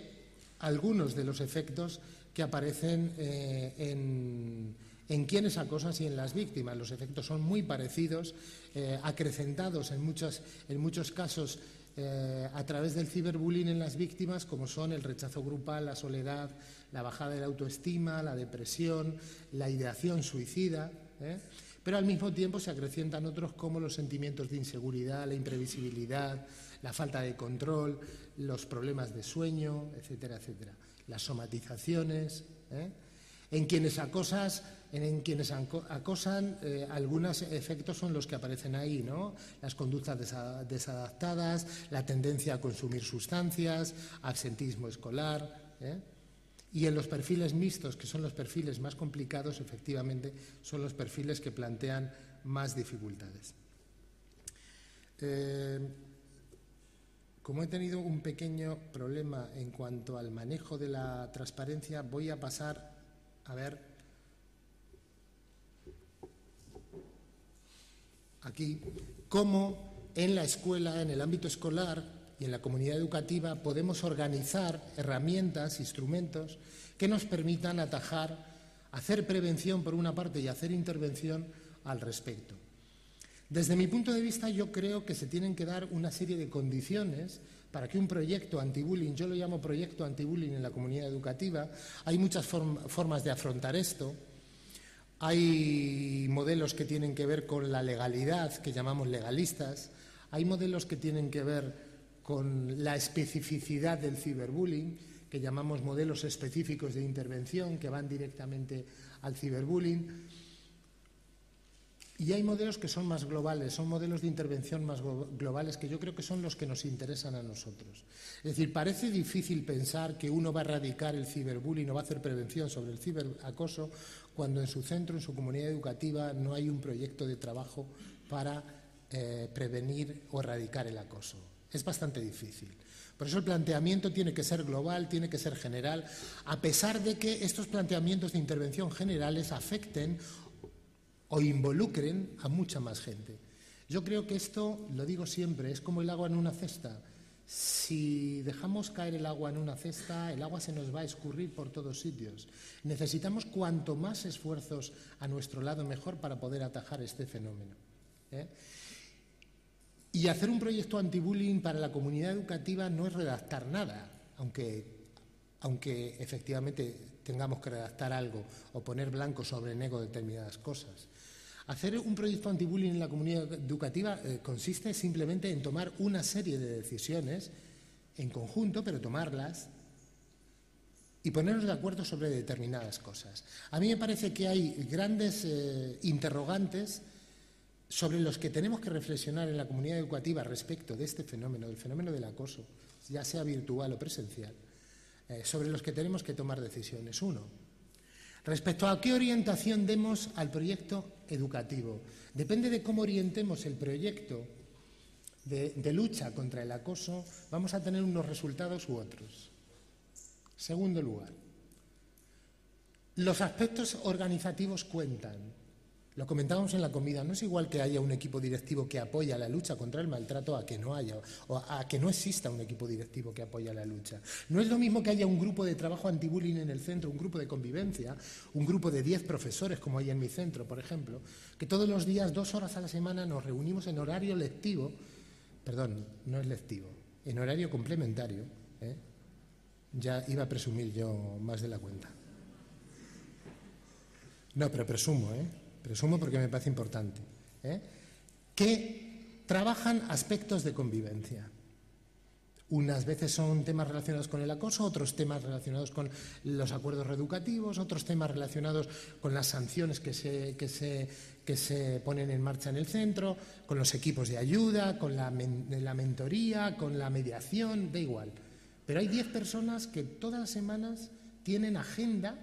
algunos de los efectos que aparecen en quienes acosan y en las víctimas. Los efectos son muy parecidos, acrecentados en muchos casos a través del ciberbullying en las víctimas, como son el rechazo grupal, la soledad, la bajada de la autoestima, la depresión, la ideación suicida, pero al mismo tiempo se acrecientan otros como los sentimientos de inseguridad, la imprevisibilidad, la falta de control, los problemas de sueño, etcétera, etcétera. Las somatizaciones. En quienes acosan, algunos efectos son los que aparecen ahí, ¿no? Las conductas desadaptadas, la tendencia a consumir sustancias, absentismo escolar. Y en los perfiles mixtos, que son los perfiles más complicados, efectivamente, son los perfiles que plantean más dificultades. Como he tenido un pequeño problema en cuanto al manejo de la transparencia, voy a pasar a ver aquí cómo en la escuela, en el ámbito escolar y en la comunidad educativa podemos organizar herramientas, instrumentos que nos permitan atajar, hacer prevención por una parte y hacer intervención al respecto. Desde mi punto de vista, yo creo que se tienen que dar una serie de condiciones para que un proyecto antibullying, yo lo llamo proyecto antibullying en la comunidad educativa, hay muchas formas de afrontar esto. Hay modelos que tienen que ver con la legalidad, que llamamos legalistas. Hay modelos que tienen que ver con la especificidad del ciberbullying, que llamamos modelos específicos de intervención, que van directamente al ciberbullying. Y hay modelos que son más globales, son modelos de intervención más globales que yo creo que son los que nos interesan a nosotros. Es decir, parece difícil pensar que uno va a erradicar el ciberbullying o va a hacer prevención sobre el ciberacoso cuando en su centro, en su comunidad educativa, no hay un proyecto de trabajo para prevenir o erradicar el acoso. Es bastante difícil. Por eso el planteamiento tiene que ser global, tiene que ser general, a pesar de que estos planteamientos de intervención generales afecten o involucren a mucha más gente. Yo creo que esto, lo digo siempre, es como el agua en una cesta. Si dejamos caer el agua en una cesta, el agua se nos va a escurrir por todos sitios. Necesitamos cuanto más esfuerzos a nuestro lado mejor para poder atajar este fenómeno. Y hacer un proyecto antibullying para la comunidad educativa no es redactar nada, aunque efectivamente tengamos que redactar algo o poner blanco sobre negro determinadas cosas. Hacer un proyecto antibullying en la comunidad educativa consiste simplemente en tomar una serie de decisiones en conjunto, pero tomarlas y ponernos de acuerdo sobre determinadas cosas. A mí me parece que hay grandes interrogantes sobre los que tenemos que reflexionar en la comunidad educativa respecto de este fenómeno, del fenómeno del acoso, ya sea virtual o presencial, sobre los que tenemos que tomar decisiones. Uno, respecto a qué orientación demos al proyecto educativo. Depende de cómo orientemos el proyecto de lucha contra el acoso, vamos a tener unos resultados u otros. Segundo lugar, los aspectos organizativos cuentan. Lo comentábamos en la comida, no es igual que haya un equipo directivo que apoya la lucha contra el maltrato a que no haya, o a que no exista un equipo directivo que apoya la lucha. No es lo mismo que haya un grupo de trabajo antibullying en el centro, un grupo de convivencia, un grupo de 10 profesores, como hay en mi centro, por ejemplo, que todos los días, 2 horas a la semana, nos reunimos en horario lectivo, perdón, no es lectivo, en horario complementario, ya iba a presumir yo más de la cuenta. No, pero presumo, Presumo porque me parece importante, que trabajan aspectos de convivencia. Unas veces son temas relacionados con el acoso, otros temas relacionados con los acuerdos reeducativos, otros temas relacionados con las sanciones que se ponen en marcha en el centro, con los equipos de ayuda, con la mentoría, con la mediación, da igual. Pero hay 10 personas que todas las semanas tienen agenda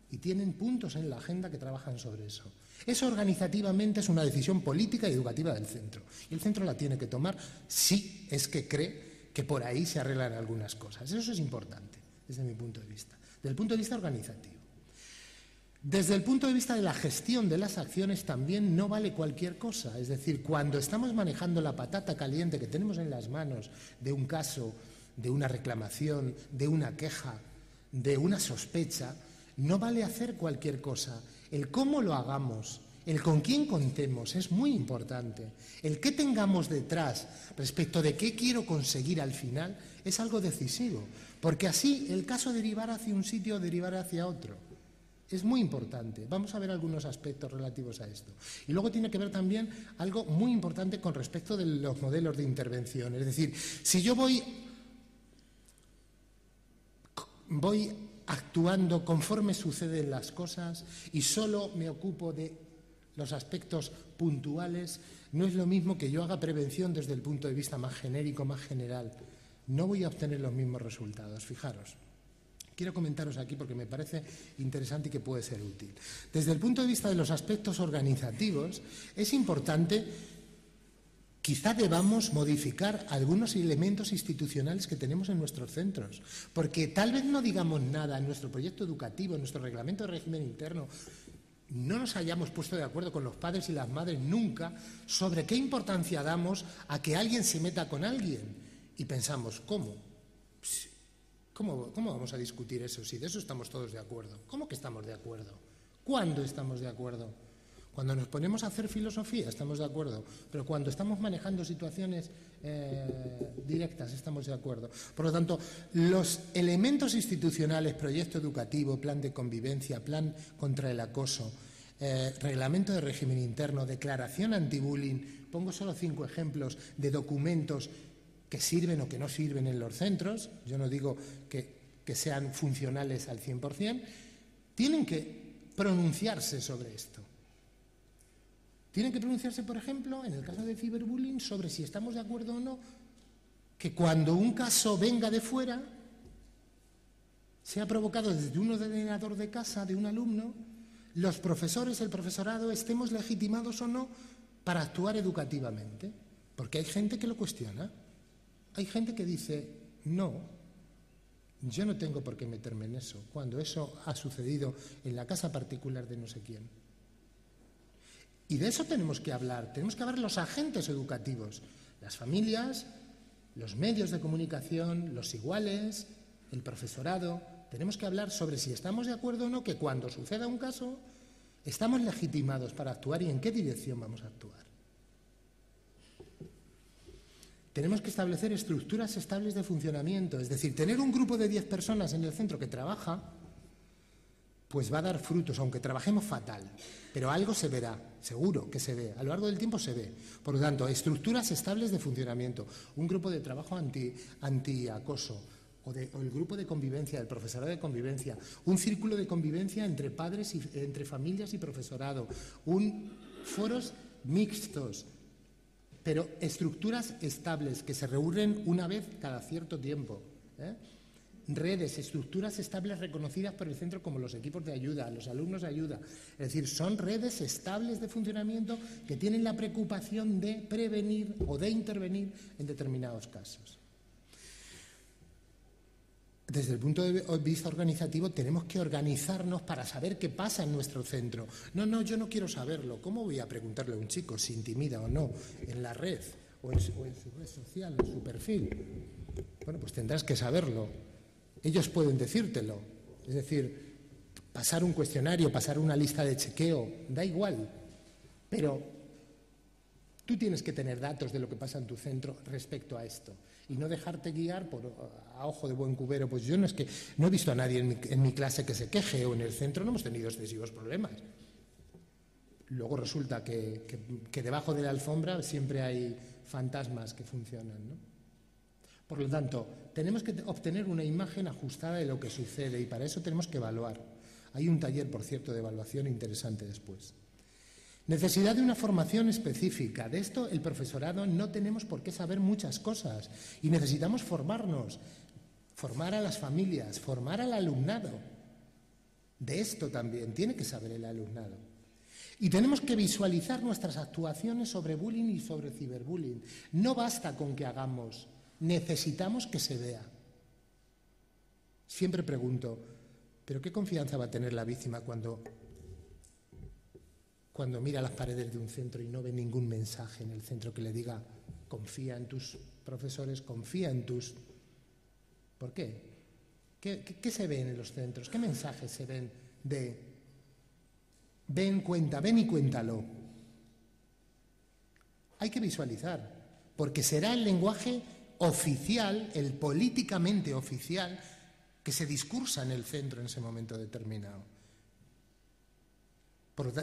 y tienen puntos en la agenda que trabajan sobre eso. Eso organizativamente es una decisión política y educativa del centro. Y el centro la tiene que tomar si es que cree que por ahí se arreglan algunas cosas. Eso es importante desde mi punto de vista, desde el punto de vista organizativo. Desde el punto de vista de la gestión de las acciones también no vale cualquier cosa. Es decir, cuando estamos manejando la patata caliente que tenemos en las manos de un caso, de una reclamación, de una queja, de una sospecha, no vale hacer cualquier cosa. El cómo lo hagamos, el con quién contemos es muy importante. El qué tengamos detrás respecto de qué quiero conseguir al final es algo decisivo, porque así el caso derivará hacia un sitio o derivará hacia otro. Es muy importante. Vamos a ver algunos aspectos relativos a esto. Y luego tiene que ver también algo muy importante con respecto de los modelos de intervención. Es decir, si yo voy actuando conforme suceden las cosas y solo me ocupo de los aspectos puntuales, no es lo mismo que yo haga prevención desde el punto de vista más genérico, más general. No voy a obtener los mismos resultados, fijaros. Quiero comentaros aquí porque me parece interesante y que puede ser útil. Desde el punto de vista de los aspectos organizativos, es importante, quizá debamos modificar algunos elementos institucionales que tenemos en nuestros centros, porque tal vez no digamos nada en nuestro proyecto educativo, en nuestro reglamento de régimen interno, no nos hayamos puesto de acuerdo con los padres y las madres nunca sobre qué importancia damos a que alguien se meta con alguien. Y pensamos, ¿cómo? ¿Cómo vamos a discutir eso si de eso estamos todos de acuerdo? ¿Cómo que estamos de acuerdo? ¿Cuándo estamos de acuerdo? Cuando nos ponemos a hacer filosofía estamos de acuerdo, pero cuando estamos manejando situaciones directas estamos de acuerdo. Por lo tanto, los elementos institucionales, proyecto educativo, plan de convivencia, plan contra el acoso, reglamento de régimen interno, declaración anti-bullying, pongo solo 5 ejemplos de documentos que sirven o que no sirven en los centros, yo no digo que sean funcionales al 100%, tienen que pronunciarse sobre esto. Tienen que pronunciarse, por ejemplo, en el caso de ciberbullying, sobre si estamos de acuerdo o no, que cuando un caso venga de fuera, sea provocado desde un ordenador de casa de un alumno, los profesores, el profesorado, estemos legitimados o no para actuar educativamente. Porque hay gente que lo cuestiona. Hay gente que dice, no, yo no tengo por qué meterme en eso, cuando eso ha sucedido en la casa particular de no sé quién. Y de eso tenemos que hablar los agentes educativos, las familias, los medios de comunicación, los iguales, el profesorado. Tenemos que hablar sobre si estamos de acuerdo o no que cuando suceda un caso estamos legitimados para actuar y en qué dirección vamos a actuar. Tenemos que establecer estructuras estables de funcionamiento, es decir, tener un grupo de 10 personas en el centro que trabaja, pues va a dar frutos, aunque trabajemos fatal, pero algo se verá, seguro que se ve, a lo largo del tiempo se ve. Por lo tanto, estructuras estables de funcionamiento, un grupo de trabajo anti-acoso, o el grupo de convivencia, el profesorado de convivencia, un círculo de convivencia entre padres, entre familias y profesorado, foros mixtos, pero estructuras estables que se reúnen una vez cada cierto tiempo, redes, estructuras estables reconocidas por el centro como los equipos de ayuda, los alumnos de ayuda. Es decir, son redes estables de funcionamiento que tienen la preocupación de prevenir o de intervenir en determinados casos. Desde el punto de vista organizativo tenemos que organizarnos para saber qué pasa en nuestro centro. No, yo no quiero saberlo. ¿Cómo voy a preguntarle a un chico si intimida o no en la red o en su red social, en su perfil? Bueno, pues tendrás que saberlo. Ellos pueden decírtelo, es decir, pasar un cuestionario, pasar una lista de chequeo, da igual, pero tú tienes que tener datos de lo que pasa en tu centro respecto a esto y no dejarte guiar a ojo de buen cubero. Pues yo no he visto a nadie en mi clase que se queje, o en el centro no hemos tenido excesivos problemas. Luego resulta que debajo de la alfombra siempre hay fantasmas que funcionan, ¿no? Por lo tanto, tenemos que obtener una imagen ajustada de lo que sucede y para eso tenemos que evaluar. Hay un taller, por cierto, de evaluación interesante después. Necesidad de una formación específica. De esto el profesorado no tenemos por qué saber muchas cosas y necesitamos formarnos, formar a las familias, formar al alumnado. De esto también tiene que saber el alumnado. Y tenemos que visualizar nuestras actuaciones sobre bullying y sobre ciberbullying. No basta con que hagamos. Necesitamos que se vea. Siempre pregunto, ¿pero qué confianza va a tener la víctima cuando mira las paredes de un centro y no ve ningún mensaje en el centro que le diga confía en tus profesores, confía en tus... ¿Por qué? ¿Qué se ven en los centros? ¿Qué mensajes se ven de ven y cuéntalo? Hay que visualizar, porque será el lenguaje oficial, el políticamente oficial, que se discursa en el centro en ese momento determinado.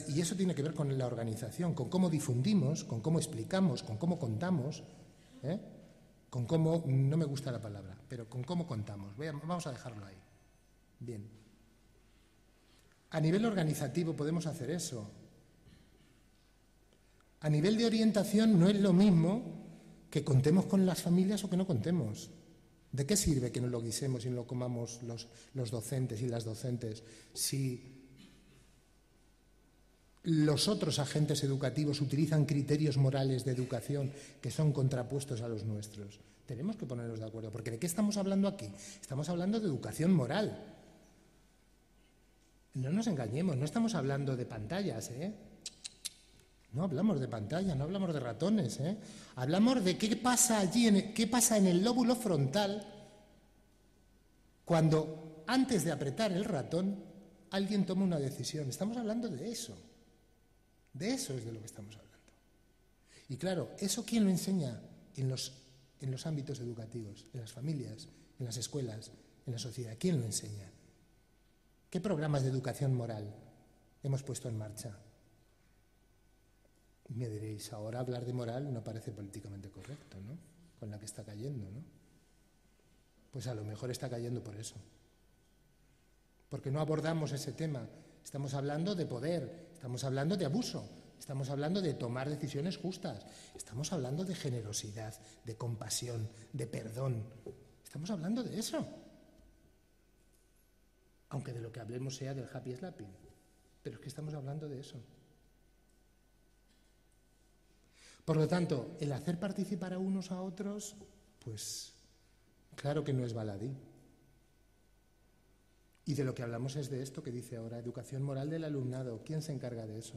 Y eso tiene que ver con la organización, con cómo difundimos, con cómo explicamos, con cómo contamos, con cómo, no me gusta la palabra, pero con cómo contamos. Vamos a dejarlo ahí. Bien. A nivel organizativo podemos hacer eso. A nivel de orientación no es lo mismo que contemos con las familias o que no contemos. ¿De qué sirve que no lo guisemos y no lo comamos los docentes y las docentes si los otros agentes educativos utilizan criterios morales de educación que son contrapuestos a los nuestros? Tenemos que ponernos de acuerdo, porque ¿de qué estamos hablando aquí? Estamos hablando de educación moral. no nos engañemos, no estamos hablando de pantallas, No hablamos de pantallas, no hablamos de ratones, Hablamos de qué pasa allí, qué pasa en el lóbulo frontal cuando, antes de apretar el ratón, alguien toma una decisión. Estamos hablando de eso. De eso es de lo que estamos hablando. Y claro, ¿eso quién lo enseña en los ámbitos educativos, en las familias, en las escuelas, en la sociedad? ¿Quién lo enseña? ¿Qué programas de educación moral hemos puesto en marcha? Me diréis, ahora hablar de moral no parece políticamente correcto, ¿no? Con la que está cayendo, ¿no? Pues a lo mejor está cayendo por eso. Porque no abordamos ese tema. Estamos hablando de poder, estamos hablando de abuso, estamos hablando de tomar decisiones justas, estamos hablando de generosidad, de compasión, de perdón. Estamos hablando de eso. Aunque de lo que hablemos sea del happy slapping. Pero es que estamos hablando de eso. Por lo tanto, el hacer participar a unos a otros, pues claro que no es baladí. Y de lo que hablamos es de esto que dice ahora, educación moral del alumnado. ¿Quién se encarga de eso?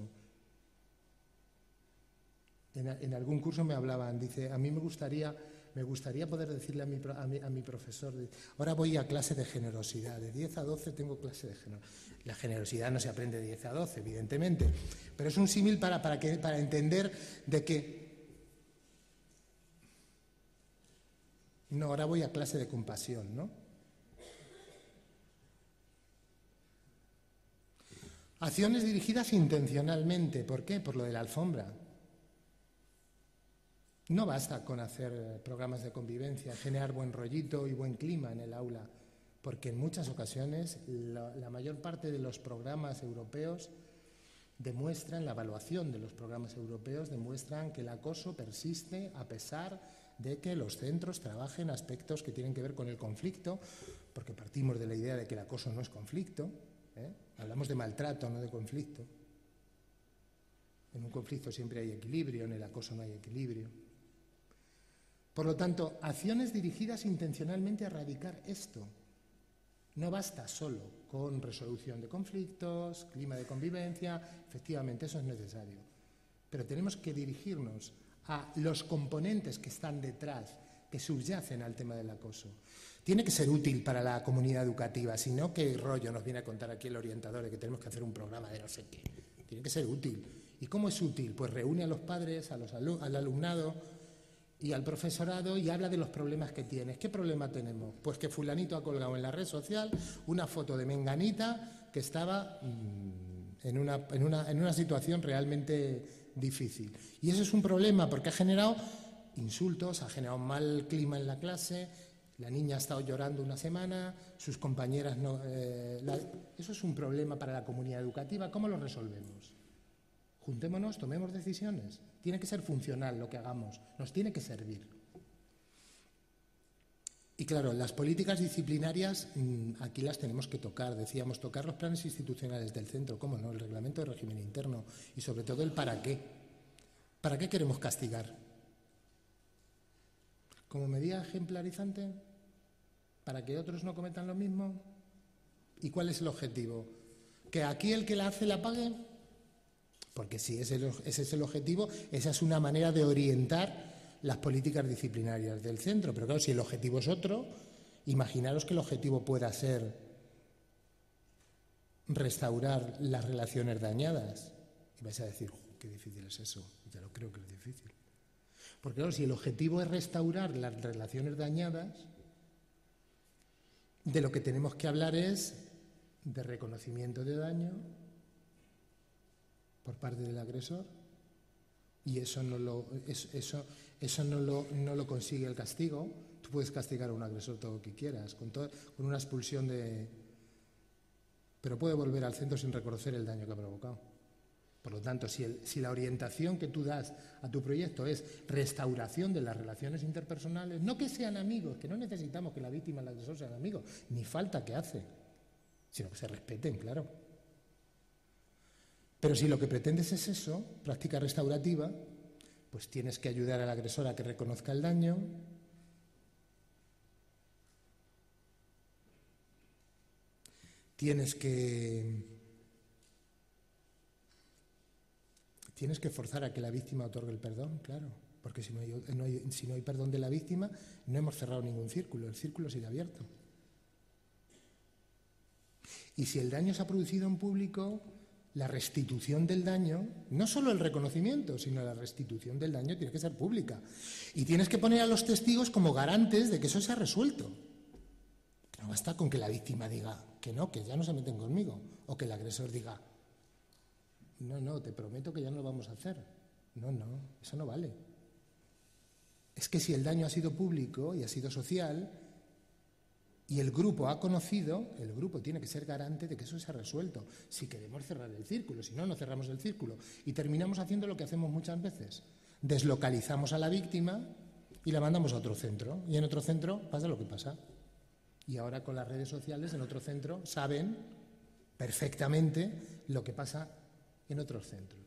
En algún curso me hablaban, dice, a mí me gustaría poder decirle a mi profesor, ahora voy a clase de generosidad, de 10 a 12 tengo clase de generosidad. La generosidad no se aprende de 10 a 12, evidentemente, pero es un símil para entender de que no, ahora voy a clase de compasión, ¿no? Acciones dirigidas intencionalmente. ¿Por qué? Por lo de la alfombra. No basta con hacer programas de convivencia, generar buen rollito y buen clima en el aula, porque en muchas ocasiones la mayor parte de los programas europeos demuestran, la evaluación de los programas europeos demuestran que el acoso persiste a pesar de que los centros trabajen aspectos que tienen que ver con el conflicto, porque partimos de la idea de que el acoso no es conflicto, hablamos de maltrato, no de conflicto. En un conflicto siempre hay equilibrio, en el acoso no hay equilibrio. Por lo tanto, acciones dirigidas intencionalmente a erradicar esto. No basta solo con resolución de conflictos, clima de convivencia, efectivamente eso es necesario. Pero tenemos que dirigirnos a los componentes que están detrás, que subyacen al tema del acoso. Tiene que ser útil para la comunidad educativa, si no, ¿qué rollo nos viene a contar aquí el orientador de que tenemos que hacer un programa de no sé qué? Tiene que ser útil. ¿Y cómo es útil? Pues reúne a los padres, al alumnado y al profesorado y habla de los problemas que tienes. ¿Qué problema tenemos? Pues que fulanito ha colgado en la red social una foto de menganita que estaba en una situación realmente difícil. Y eso es un problema porque ha generado insultos, ha generado mal clima en la clase, la niña ha estado llorando una semana, sus compañeras no... Eso es un problema para la comunidad educativa. ¿Cómo lo resolvemos? Juntémonos, tomemos decisiones. Tiene que ser funcional lo que hagamos, nos tiene que servir. Y claro, las políticas disciplinarias aquí las tenemos que tocar. Decíamos, tocar los planes institucionales del centro, ¿cómo no? El reglamento de régimen interno y sobre todo el para qué. ¿Para qué queremos castigar? ¿Como medida ejemplarizante? ¿Para que otros no cometan lo mismo? ¿Y cuál es el objetivo? ¿Que aquí el que la hace la pague? Porque si ese es el objetivo, esa es una manera de orientar las políticas disciplinarias del centro. Pero claro, si el objetivo es otro, imaginaros que el objetivo pueda ser restaurar las relaciones dañadas. Y vais a decir, qué difícil es eso. Ya lo creo que es difícil. Porque claro, si el objetivo es restaurar las relaciones dañadas, de lo que tenemos que hablar es de reconocimiento de daño por parte del agresor, y eso no lo consigue el castigo. Tú puedes castigar a un agresor todo lo que quieras, con una expulsión pero puede volver al centro sin reconocer el daño que ha provocado. Por lo tanto, si la orientación que tú das a tu proyecto es restauración de las relaciones interpersonales, no que sean amigos, que no necesitamos que la víctima y el agresor sean amigos, ni falta que hace, sino que se respeten, claro. Pero si lo que pretendes es eso, práctica restaurativa, pues tienes que ayudar al agresor a que reconozca el daño, tienes que Tienes que forzar a que la víctima otorgue el perdón, claro, porque si no hay perdón de la víctima, no hemos cerrado ningún círculo, el círculo sigue abierto. Y si el daño se ha producido en público, la restitución del daño, no solo el reconocimiento, sino la restitución del daño tiene que ser pública. Y tienes que poner a los testigos como garantes de que eso se ha resuelto. No basta con que la víctima diga que no, que ya no se meten conmigo, o que el agresor diga, no, te prometo que ya no lo vamos a hacer. No, eso no vale. Es que si el daño ha sido público y ha sido social, y el grupo ha conocido, el grupo tiene que ser garante de que eso se ha resuelto. Si queremos cerrar el círculo, si no, no cerramos el círculo. Y terminamos haciendo lo que hacemos muchas veces. Deslocalizamos a la víctima y la mandamos a otro centro. Y en otro centro pasa lo que pasa. Y ahora con las redes sociales en otro centro saben perfectamente lo que pasa en otros centros.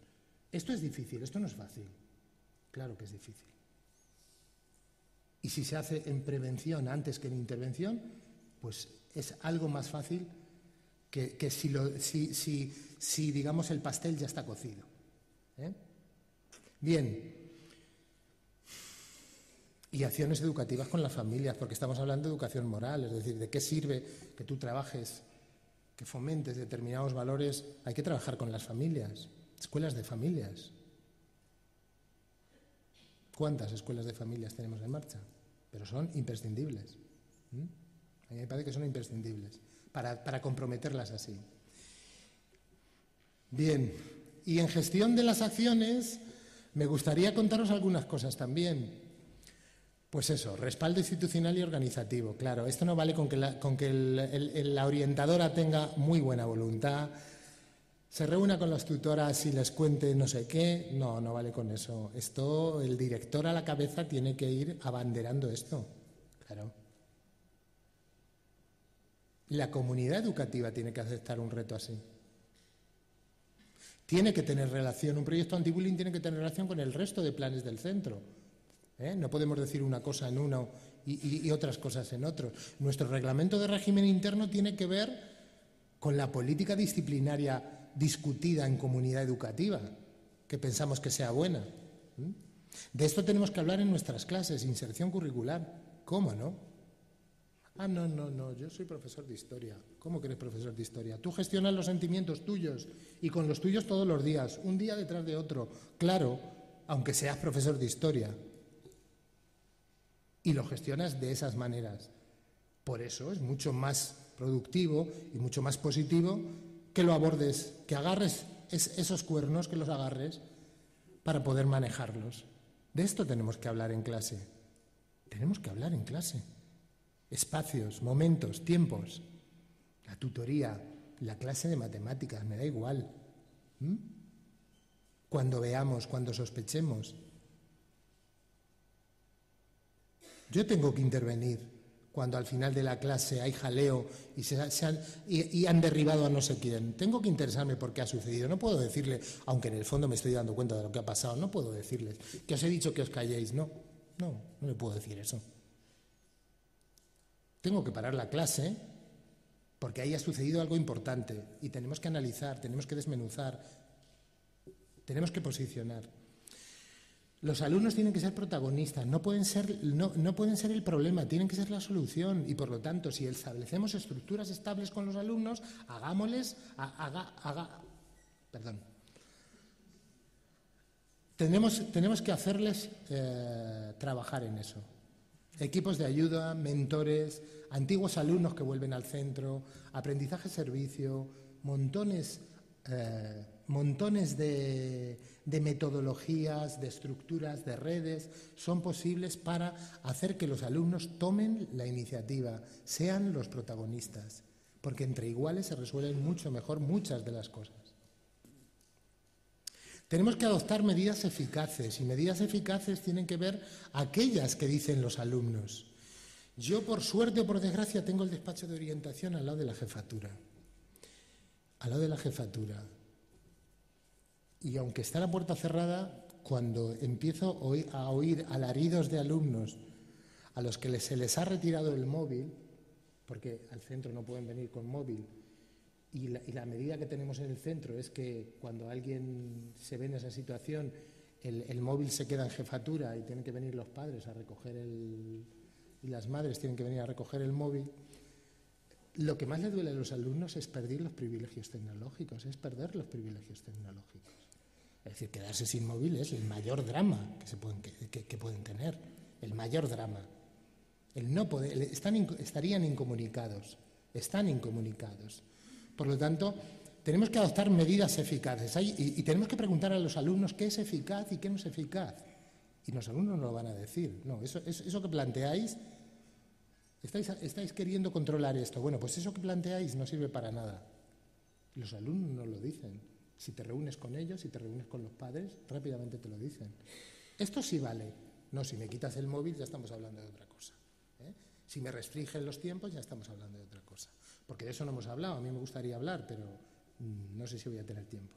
Esto es difícil, esto no es fácil. Claro que es difícil. Y si se hace en prevención antes que en intervención, pues es algo más fácil que si digamos, el pastel ya está cocido. Bien. Y acciones educativas con las familias, porque estamos hablando de educación moral, es decir, ¿de qué sirve que tú trabajes, que fomentes determinados valores? Hay que trabajar con las familias, escuelas de familias. ¿Cuántas escuelas de familias tenemos en marcha? Pero son imprescindibles. A mí me parece que son imprescindibles para comprometerlas así. Bien, y en gestión de las acciones me gustaría contaros algunas cosas también. Pues eso, respaldo institucional y organizativo. Claro, esto no vale con que la orientadora tenga muy buena voluntad, se reúna con las tutoras y les cuente no sé qué. No vale con eso. Esto, el director a la cabeza tiene que ir abanderando esto. Claro. La comunidad educativa tiene que aceptar un reto así. Tiene que tener relación, un proyecto anti-bullying tiene que tener relación con el resto de planes del centro. No podemos decir una cosa en uno y otras cosas en otro. Nuestro reglamento de régimen interno tiene que ver con la política disciplinaria discutida en comunidad educativa, que pensamos que sea buena. De esto tenemos que hablar en nuestras clases, inserción curricular. ¿Cómo no? No, yo soy profesor de historia. ¿Cómo que eres profesor de historia? Tú gestionas los sentimientos tuyos y con los tuyos todos los días, un día detrás de otro. Claro, aunque seas profesor de historia. Y lo gestionas de esas maneras. Por eso es mucho más productivo y mucho más positivo que lo abordes, que agarres esos cuernos, que los agarres para poder manejarlos. De esto tenemos que hablar en clase. Tenemos que hablar en clase. Espacios, momentos, tiempos. La tutoría, la clase de matemáticas, me da igual. Cuando veamos, cuando sospechemos. Yo tengo que intervenir cuando al final de la clase hay jaleo y han derribado a no sé quién. Tengo que interesarme por qué ha sucedido. No puedo decirle, aunque en el fondo me estoy dando cuenta de lo que ha pasado, no puedo decirles que os he dicho que os calléis. No le puedo decir eso. Tengo que parar la clase porque ahí ha sucedido algo importante y tenemos que analizar, tenemos que desmenuzar, tenemos que posicionar. Los alumnos tienen que ser protagonistas, no pueden ser el problema, tienen que ser la solución. Y por lo tanto, si establecemos estructuras estables con los alumnos, tenemos que hacerles trabajar en eso. Equipos de ayuda, mentores, antiguos alumnos que vuelven al centro, aprendizaje-servicio, montones de metodologías, de estructuras, de redes, son posibles para hacer que los alumnos tomen la iniciativa, sean los protagonistas, porque entre iguales se resuelven mucho mejor muchas de las cosas. Tenemos que adoptar medidas eficaces, y medidas eficaces tienen que ver aquellas que dicen los alumnos. Yo, por suerte o por desgracia, tengo el despacho de orientación al lado de la jefatura. Al lado de la jefatura. Y aunque está la puerta cerrada, cuando empiezo a oír alaridos de alumnos a los que se les ha retirado el móvil, porque al centro no pueden venir con móvil, y la medida que tenemos en el centro es que cuando alguien se ve en esa situación, el móvil se queda en jefatura y tienen que venir los padres a recoger y las madres tienen que venir a recoger el móvil, lo que más le duele a los alumnos es perder los privilegios tecnológicos, Es decir, quedarse sin móvil es el mayor drama que pueden tener, el mayor drama. El no poder, estarían incomunicados. Por lo tanto, tenemos que adoptar medidas eficaces y tenemos que preguntar a los alumnos qué es eficaz y qué no es eficaz. Y los alumnos no lo van a decir. No, eso que planteáis, estáis queriendo controlar esto. Bueno, pues eso que planteáis no sirve para nada. Los alumnos no lo dicen. Si te reúnes con ellos, si te reúnes con los padres, rápidamente te lo dicen. Esto sí vale. No, si me quitas el móvil ya estamos hablando de otra cosa. Si me restringen los tiempos ya estamos hablando de otra cosa. Porque de eso no hemos hablado. A mí me gustaría hablar, pero no sé si voy a tener tiempo.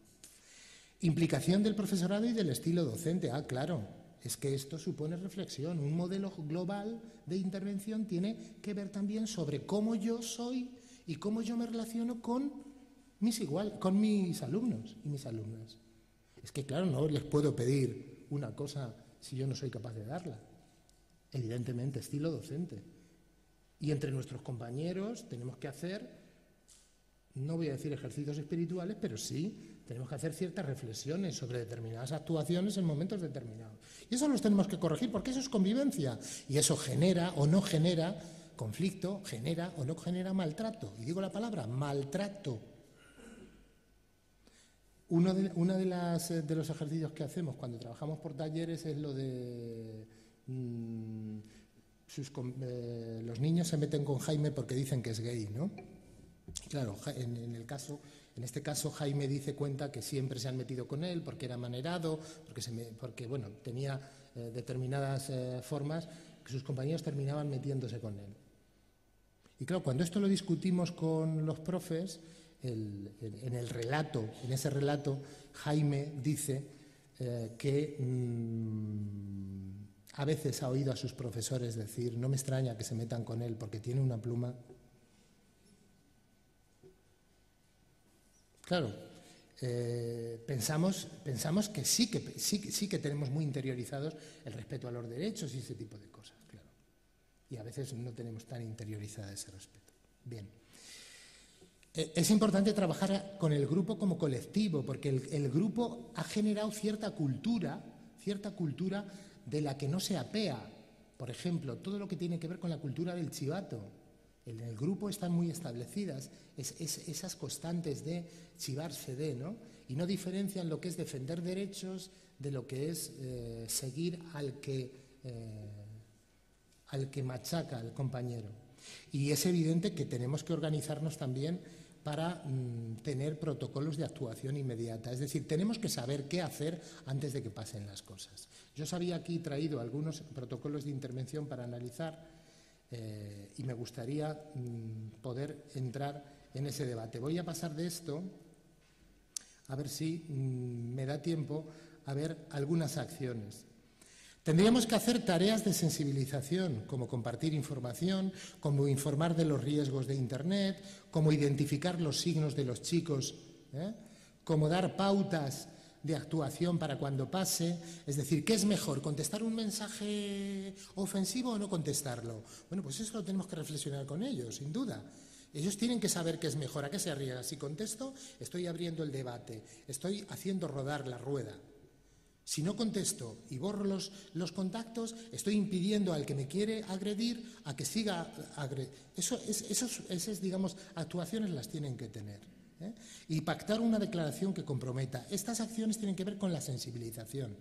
Implicación del profesorado y del estilo docente. Ah, claro, es que esto supone reflexión. Un modelo global de intervención tiene que ver también sobre cómo yo soy y cómo yo me relaciono con mis alumnos y mis alumnas. Es que, claro, no les puedo pedir una cosa si yo no soy capaz de darla. Evidentemente, estilo docente. Y entre nuestros compañeros tenemos que hacer, no voy a decir ejercicios espirituales, pero sí tenemos que hacer ciertas reflexiones sobre determinadas actuaciones en momentos determinados. Y eso los tenemos que corregir porque eso es convivencia. Y eso genera o no genera conflicto, genera o no genera maltrato. Y digo la palabra, maltrato. Uno de los ejercicios que hacemos cuando trabajamos por talleres es lo de los niños se meten con Jaime porque dicen que es gay, ¿no? Claro, en este caso Jaime cuenta que siempre se han metido con él porque era manerado, porque bueno, tenía determinadas formas que sus compañeros terminaban metiéndose con él. Y claro, cuando esto lo discutimos con los profes, en ese relato, Jaime dice que a veces ha oído a sus profesores decir: no me extraña que se metan con él porque tiene una pluma. Claro, pensamos que sí que tenemos muy interiorizados el respeto a los derechos y ese tipo de cosas, claro. Y a veces no tenemos tan interiorizado ese respeto. Bien. Es importante trabajar con el grupo como colectivo, porque el grupo ha generado cierta cultura de la que no se apea. Por ejemplo, todo lo que tiene que ver con la cultura del chivato. En el grupo están muy establecidas esas constantes de chivarse de, ¿no? Y no diferencian lo que es defender derechos de lo que es seguir al que machaca al compañero. Y es evidente que tenemos que organizarnos también para tener protocolos de actuación inmediata. Es decir, tenemos que saber qué hacer antes de que pasen las cosas. Yo os había aquí traído algunos protocolos de intervención para analizar y me gustaría poder entrar en ese debate. Voy a pasar de esto, a ver si me da tiempo a ver algunas acciones. Tendríamos que hacer tareas de sensibilización, como compartir información, como informar de los riesgos de Internet, como identificar los signos de los chicos, como dar pautas de actuación para cuando pase. Es decir, ¿qué es mejor, contestar un mensaje ofensivo o no contestarlo? Bueno, pues eso lo tenemos que reflexionar con ellos, sin duda. Ellos tienen que saber qué es mejor, a qué se arriesgan. Si contesto, estoy abriendo el debate, estoy haciendo rodar la rueda. Si no contesto y borro los contactos, estoy impidiendo al que me quiere agredir a que siga agrediendo. Esas, digamos, actuaciones las tienen que tener. Y pactar una declaración que comprometa. Estas acciones tienen que ver con la sensibilización.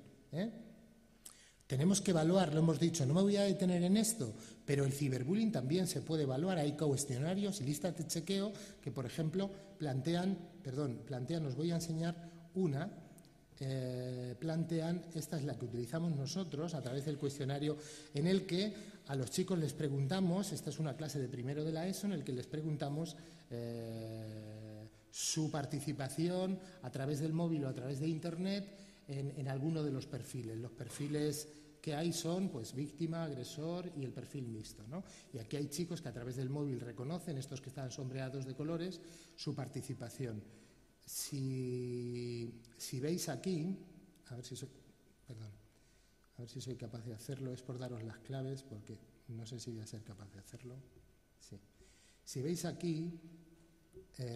Tenemos que evaluar, lo hemos dicho, no me voy a detener en esto, pero el ciberbullying también se puede evaluar. Hay cuestionarios y listas de chequeo que, por ejemplo, plantean, os voy a enseñar una. Esta es la que utilizamos nosotros a través del cuestionario, en el que a los chicos les preguntamos, esta es una clase de primero de la ESO, en el que les preguntamos su participación a través del móvil o a través de Internet en alguno de los perfiles que hay son pues víctima, agresor y el perfil mixto, ¿no? Y aquí hay chicos que a través del móvil reconocen, estos que están sombreados de colores, su participación. Si veis aquí, a ver si soy capaz de hacerlo, es por daros las claves, porque no sé si voy a ser capaz de hacerlo. Sí. Si veis aquí,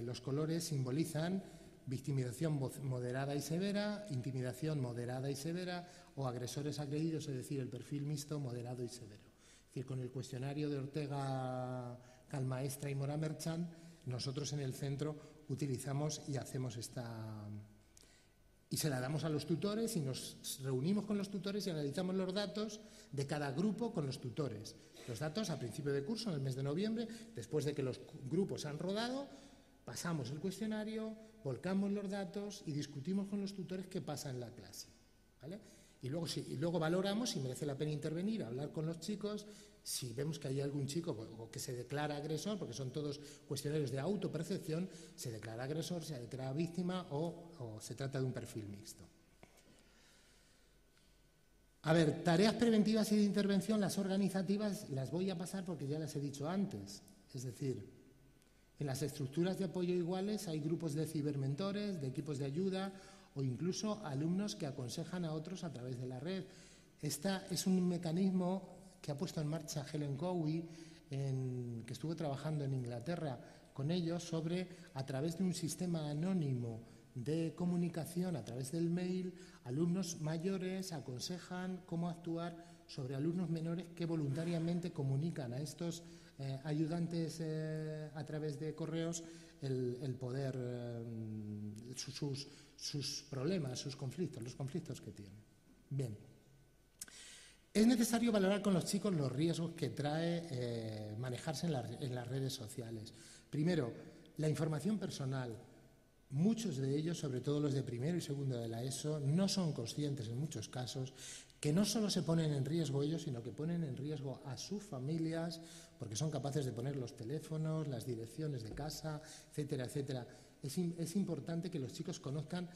los colores simbolizan victimización moderada y severa, intimidación moderada y severa, o agresores agredidos, es decir, el perfil mixto moderado y severo. Es decir, con el cuestionario de Ortega, Calmaestra y Mora Merchant, nosotros en el centro utilizamos y hacemos y se la damos a los tutores y nos reunimos con los tutores y analizamos los datos de cada grupo con los tutores. Los datos a principio de curso, en el mes de noviembre, después de que los grupos han rodado, pasamos el cuestionario, volcamos los datos y discutimos con los tutores qué pasa en la clase, ¿vale? Y luego valoramos si merece la pena intervenir, hablar con los chicos, si vemos que hay algún chico o que se declara agresor, porque son todos cuestionarios de autopercepción, se declara agresor, se declara víctima o se trata de un perfil mixto. A ver, tareas preventivas y de intervención, las organizativas, las voy a pasar porque ya las he dicho antes. Es decir, en las estructuras de apoyo iguales hay grupos de cibermentores, de equipos de ayuda o incluso alumnos que aconsejan a otros a través de la red. Esta es un mecanismo que ha puesto en marcha Helen Cowie, que estuvo trabajando en Inglaterra con ellos, a través de un sistema anónimo de comunicación a través del mail, alumnos mayores aconsejan cómo actuar sobre alumnos menores que voluntariamente comunican a estos ayudantes a través de correos el poder, sus problemas, sus conflictos, los conflictos que tienen. Bien. Es necesario valorar con los chicos los riesgos que trae manejarse en las redes sociales. Primero, la información personal. Muchos de ellos, sobre todo los de primero y segundo de la ESO, no son conscientes en muchos casos que no solo se ponen en riesgo ellos, sino que ponen en riesgo a sus familias, porque son capaces de poner los teléfonos, las direcciones de casa, etcétera, etcétera. Es importante que los chicos conozcan,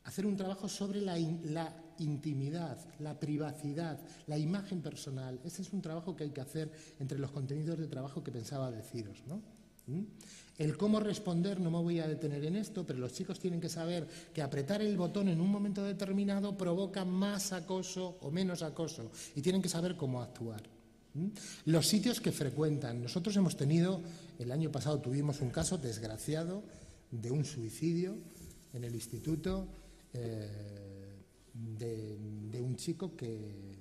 hacer un trabajo sobre la intimidad, la privacidad, la imagen personal. Ese es un trabajo que hay que hacer entre los contenidos de trabajo que pensaba deciros, ¿no? El cómo responder, no me voy a detener en esto, pero los chicos tienen que saber que apretar el botón en un momento determinado provoca más acoso o menos acoso y tienen que saber cómo actuar. Los sitios que frecuentan. Nosotros hemos tenido, el año pasado tuvimos un caso desgraciado de un suicidio en el instituto de un chico que...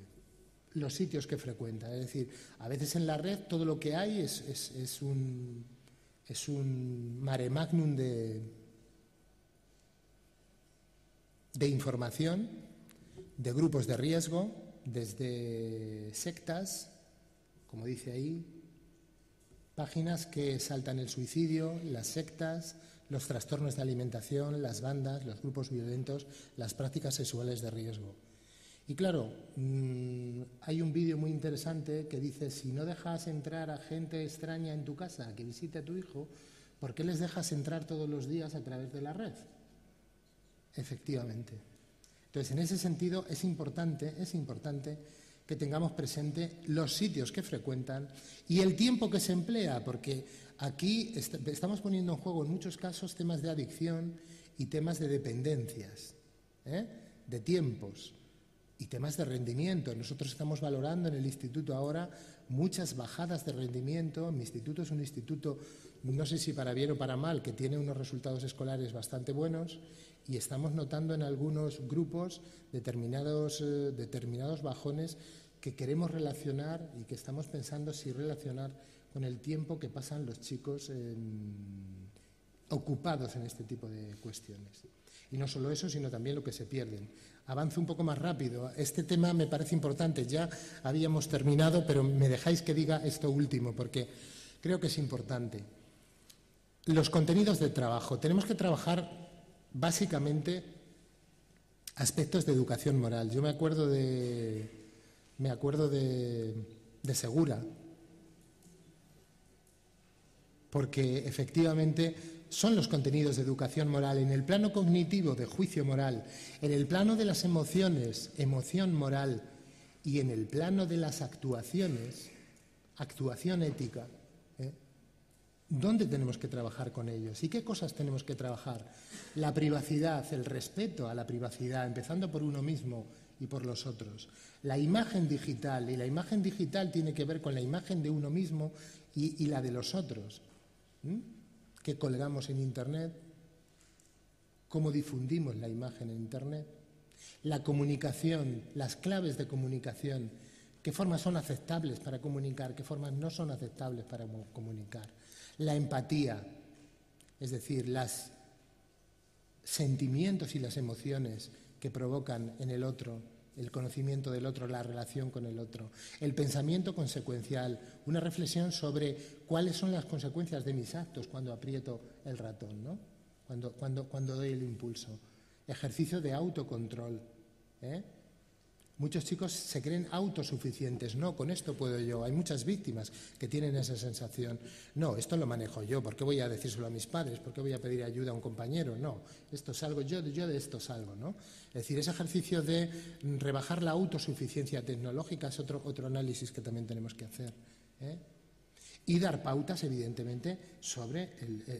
Los sitios que frecuenta, es decir, a veces en la red todo lo que hay es un mare magnum de información, de grupos de riesgo, desde sectas, como dice ahí, páginas que saltan el suicidio, las sectas, los trastornos de alimentación, las bandas, los grupos violentos, las prácticas sexuales de riesgo. Y claro, hay un vídeo muy interesante que dice, si no dejas entrar a gente extraña en tu casa que visite a tu hijo, ¿por qué les dejas entrar todos los días a través de la red? Efectivamente. Entonces, en ese sentido, es importante que tengamos presente los sitios que frecuentan y el tiempo que se emplea, porque aquí estamos poniendo en juego en muchos casos temas de adicción y temas de dependencias, de tiempos. Y temas de rendimiento. Nosotros estamos valorando en el instituto ahora muchas bajadas de rendimiento. Mi instituto es un instituto, no sé si para bien o para mal, que tiene unos resultados escolares bastante buenos y estamos notando en algunos grupos determinados bajones que queremos relacionar y que estamos pensando si relacionar con el tiempo que pasan los chicos ocupados en este tipo de cuestiones. Y no solo eso, sino también lo que se pierden. Avanzo un poco más rápido. Este tema me parece importante. Ya habíamos terminado, pero me dejáis que diga esto último, porque creo que es importante. Los contenidos de trabajo. Tenemos que trabajar básicamente aspectos de educación moral. Yo me acuerdo de Segura, porque efectivamente son los contenidos de educación moral en el plano cognitivo de juicio moral, en el plano de las emociones, emoción moral Y en el plano de las actuaciones, actuación ética, ¿dónde tenemos que trabajar con ellos? ¿Y qué cosas tenemos que trabajar? La privacidad, el respeto a la privacidad, empezando por uno mismo y por los otros. La imagen digital, y la imagen digital tiene que ver con la imagen de uno mismo y la de los otros. ¿Qué colgamos en Internet? ¿Cómo difundimos la imagen en Internet? La comunicación, las claves de comunicación. ¿Qué formas son aceptables para comunicar? ¿Qué formas no son aceptables para comunicar? La empatía, es decir, los sentimientos y las emociones que provocan en el otro, el conocimiento del otro, la relación con el otro. El pensamiento consecuencial, una reflexión sobre cuáles son las consecuencias de mis actos cuando aprieto el ratón, ¿no? Cuando doy el impulso. Ejercicio de autocontrol. Muchos chicos se creen autosuficientes. No, con esto puedo yo. Hay muchas víctimas que tienen esa sensación. No, esto lo manejo yo. ¿Por qué voy a decírselo a mis padres? ¿Por qué voy a pedir ayuda a un compañero? No, esto salgo yo de esto salgo, ¿no? Es decir, ese ejercicio de rebajar la autosuficiencia tecnológica es otro análisis que también tenemos que hacer. Y dar pautas, evidentemente, sobre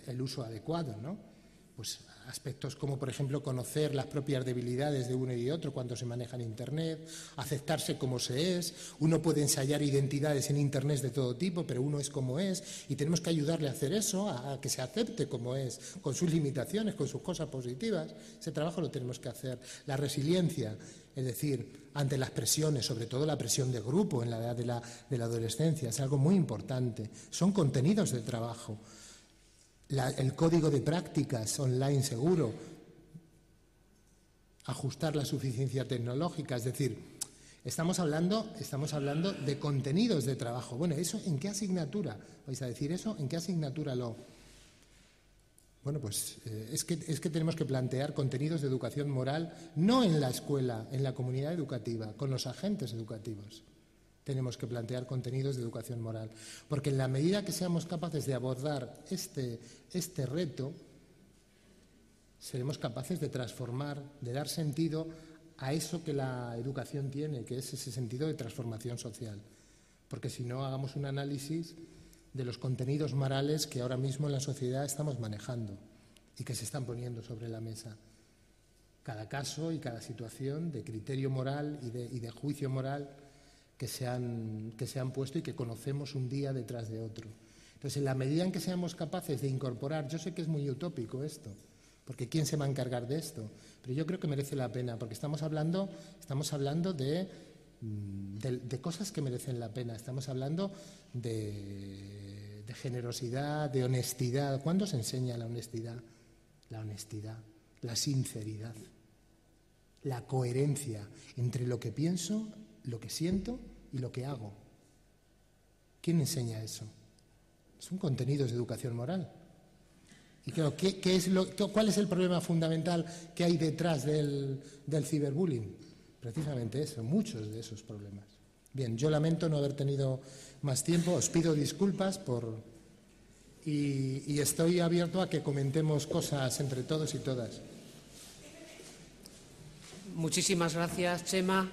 el uso adecuado, ¿no? Pues aspectos como, por ejemplo, conocer las propias debilidades de uno y otro cuando se maneja en Internet, aceptarse como se es. Uno puede ensayar identidades en Internet de todo tipo, pero uno es como es y tenemos que ayudarle a hacer eso, a que se acepte como es, con sus limitaciones, con sus cosas positivas. Ese trabajo lo tenemos que hacer. La resiliencia, es decir, ante las presiones, sobre todo la presión de grupo en la edad de la adolescencia, es algo muy importante. Son contenidos de trabajo. El código de prácticas online seguro, ajustar la suficiencia tecnológica, es decir, estamos hablando de contenidos de trabajo. Bueno, ¿eso en qué asignatura? ¿Vais a decir eso? ¿En qué asignatura lo...? Bueno, pues es que tenemos que plantear contenidos de educación moral, no en la escuela, en la comunidad educativa, con los agentes educativos. Tenemos que plantear contenidos de educación moral, porque en la medida que seamos capaces de abordar este reto, seremos capaces de transformar, de dar sentido a eso que la educación tiene, que es ese sentido de transformación social. Porque si no, hagamos un análisis de los contenidos morales que ahora mismo en la sociedad estamos manejando y que se están poniendo sobre la mesa. Cada caso y cada situación de criterio moral y de juicio moral que se han puesto y que conocemos un día detrás de otro. Entonces, en la medida en que seamos capaces de incorporar, yo sé que es muy utópico esto, porque ¿quién se va a encargar de esto? Pero yo creo que merece la pena, porque estamos hablando de cosas que merecen la pena, estamos hablando de generosidad, de honestidad. ¿Cuándo se enseña la honestidad? La honestidad, la sinceridad, la coherencia entre lo que pienso, lo que siento y lo que hago. ¿Quién enseña eso? Son contenidos de educación moral. Y claro, ¿cuál es el problema fundamental que hay detrás del ciberbullying? Precisamente eso, muchos de esos problemas. Bien, yo lamento no haber tenido más tiempo, os pido disculpas y estoy abierto a que comentemos cosas entre todos y todas. Muchísimas gracias, Chema,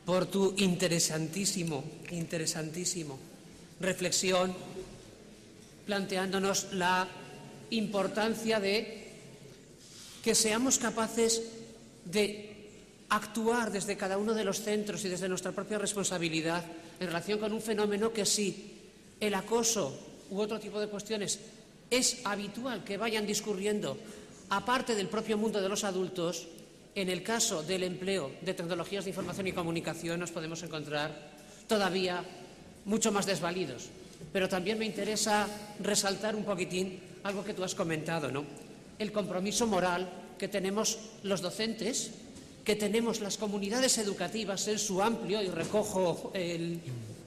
por tu interesantísimo reflexión, planteándonos la importancia de que seamos capaces de actuar desde cada uno de los centros y desde nuestra propia responsabilidad en relación con un fenómeno que si el acoso u otro tipo de cuestiones es habitual que vayan discurriendo aparte del propio mundo de los adultos, en el caso del empleo de tecnologías de información y comunicación nos podemos encontrar todavía mucho más desvalidos. Pero también me interesa resaltar un poquitín algo que tú has comentado, ¿no? El compromiso moral que tenemos los docentes, que tenemos las comunidades educativas en su amplio, y recojo el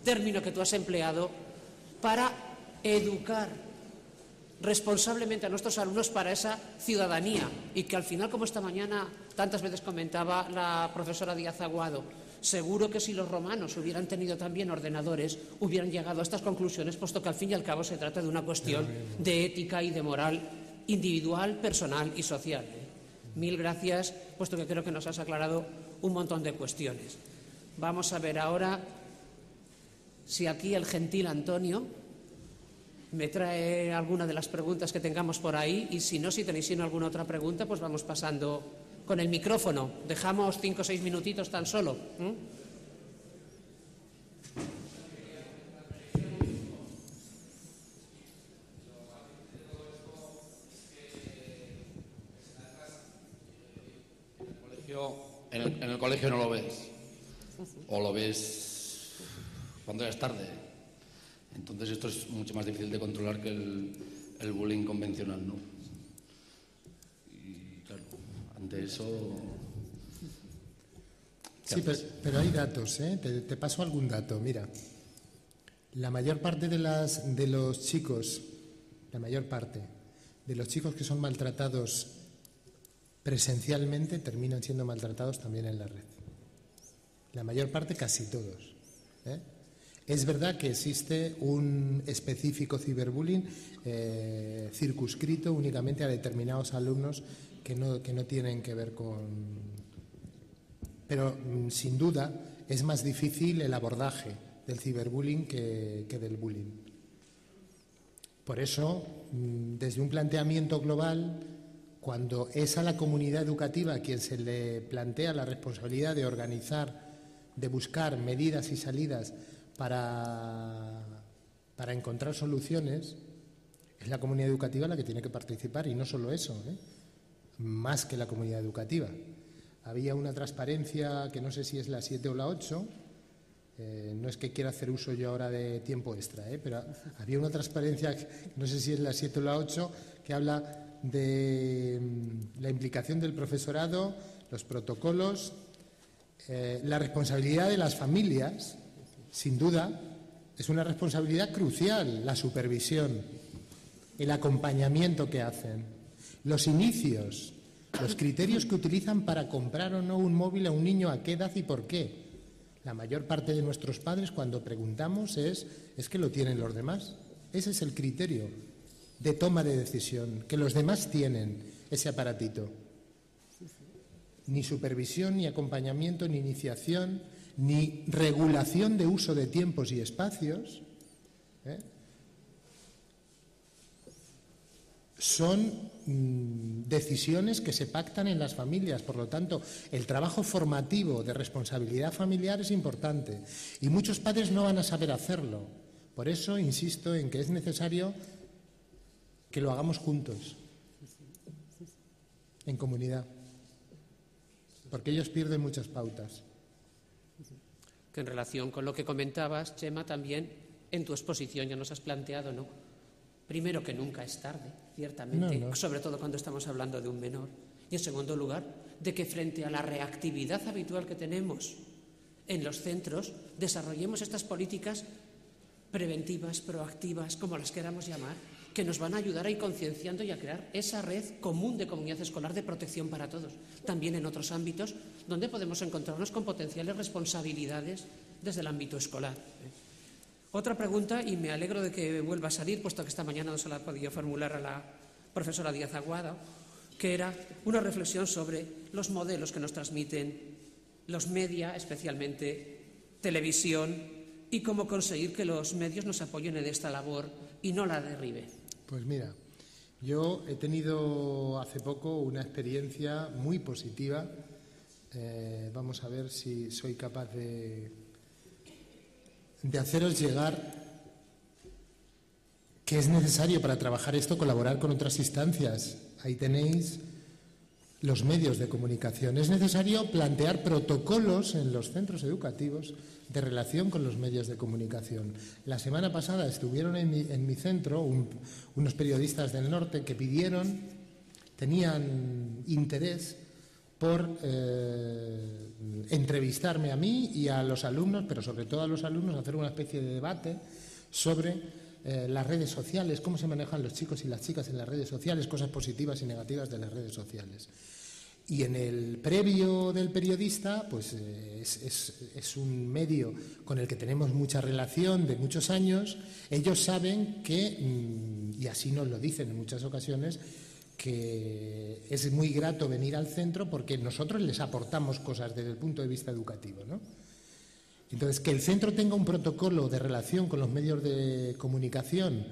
término que tú has empleado, para educar responsablemente a nuestros alumnos para esa ciudadanía y que al final, como esta mañana tantas veces comentaba la profesora Díaz Aguado, seguro que si los romanos hubieran tenido también ordenadores hubieran llegado a estas conclusiones, puesto que al fin y al cabo se trata de una cuestión de ética y de moral individual, personal y social. Mil gracias, puesto que creo que nos has aclarado un montón de cuestiones. Vamos a ver ahora si aquí el gentil Antonio me trae alguna de las preguntas que tengamos por ahí, y si no, si tenéis alguna otra pregunta, pues vamos pasando con el micrófono. Dejamos 5 o 6 minutitos tan solo. En el colegio no lo ves, o lo ves cuando ya es tarde. Entonces esto es mucho más difícil de controlar que el bullying convencional, ¿no? Y claro, ante eso... Sí, pero hay datos, ¿eh? Te paso algún dato. Mira, la mayor parte de los chicos que son maltratados presencialmente terminan siendo maltratados también en la red. La mayor parte, casi todos, ¿eh? Es verdad que existe un específico ciberbullying circunscrito únicamente a determinados alumnos que no tienen que ver con... Pero, sin duda, es más difícil el abordaje del ciberbullying que del bullying. Por eso, desde un planteamiento global, cuando es a la comunidad educativa a quien se le plantea la responsabilidad de organizar, de buscar medidas y salidas para encontrar soluciones, es la comunidad educativa la que tiene que participar, y no solo eso, más que la comunidad educativa. Había una transparencia que no sé si es la 7 o la 8, no es que quiera hacer uso yo ahora de tiempo extra, pero había una transparencia, no sé si es la 7 o la 8, que habla de la implicación del profesorado, los protocolos, la responsabilidad de las familias. Sin duda, es una responsabilidad crucial la supervisión, el acompañamiento que hacen, los inicios, los criterios que utilizan para comprar o no un móvil a un niño, a qué edad y por qué. La mayor parte de nuestros padres, cuando preguntamos, es que lo tienen los demás. Ese es el criterio de toma de decisión, que los demás tienen ese aparatito. Ni supervisión, ni acompañamiento, ni iniciación, ni regulación de uso de tiempos y espacios, son decisiones que se pactan en las familias. Por lo tanto, el trabajo formativo de responsabilidad familiar es importante, y muchos padres no van a saber hacerlo. Por eso insisto en que es necesario que lo hagamos juntos, en comunidad, porque ellos pierden muchas pautas. Que en relación con lo que comentabas, Chema, también en tu exposición ya nos has planteado, ¿no? Primero, que nunca es tarde, ciertamente, No. sobre todo cuando estamos hablando de un menor. Y en segundo lugar, de que frente a la reactividad habitual que tenemos en los centros, desarrollemos estas políticas preventivas, proactivas, como las queramos llamar, que nos van a ayudar a ir concienciando y a crear esa red común de comunidad escolar de protección para todos. También en otros ámbitos donde podemos encontrarnos con potenciales responsabilidades desde el ámbito escolar. Otra pregunta, y me alegro de que vuelva a salir, puesto que esta mañana no se la ha podido formular a la profesora Díaz Aguado, que era una reflexión sobre los modelos que nos transmiten los media, especialmente televisión, y cómo conseguir que los medios nos apoyen en esta labor y no la derriben. Pues mira, yo he tenido hace poco una experiencia muy positiva. Vamos a ver si soy capaz de haceros llegar que es necesario para trabajar esto colaborar con otras instancias. Ahí tenéis los medios de comunicación. Es necesario plantear protocolos en los centros educativos de relación con los medios de comunicación. La semana pasada estuvieron en mi centro unos periodistas del norte que tenían interés por entrevistarme a mí y a los alumnos, pero sobre todo a los alumnos, hacer una especie de debate sobre las redes sociales, cómo se manejan los chicos y las chicas en las redes sociales, cosas positivas y negativas de las redes sociales. Y en el previo del periodista, pues es un medio con el que tenemos mucha relación de muchos años. Ellos saben que, y así nos lo dicen en muchas ocasiones, que es muy grato venir al centro porque nosotros les aportamos cosas desde el punto de vista educativo, ¿no? Entonces, que el centro tenga un protocolo de relación con los medios de comunicación,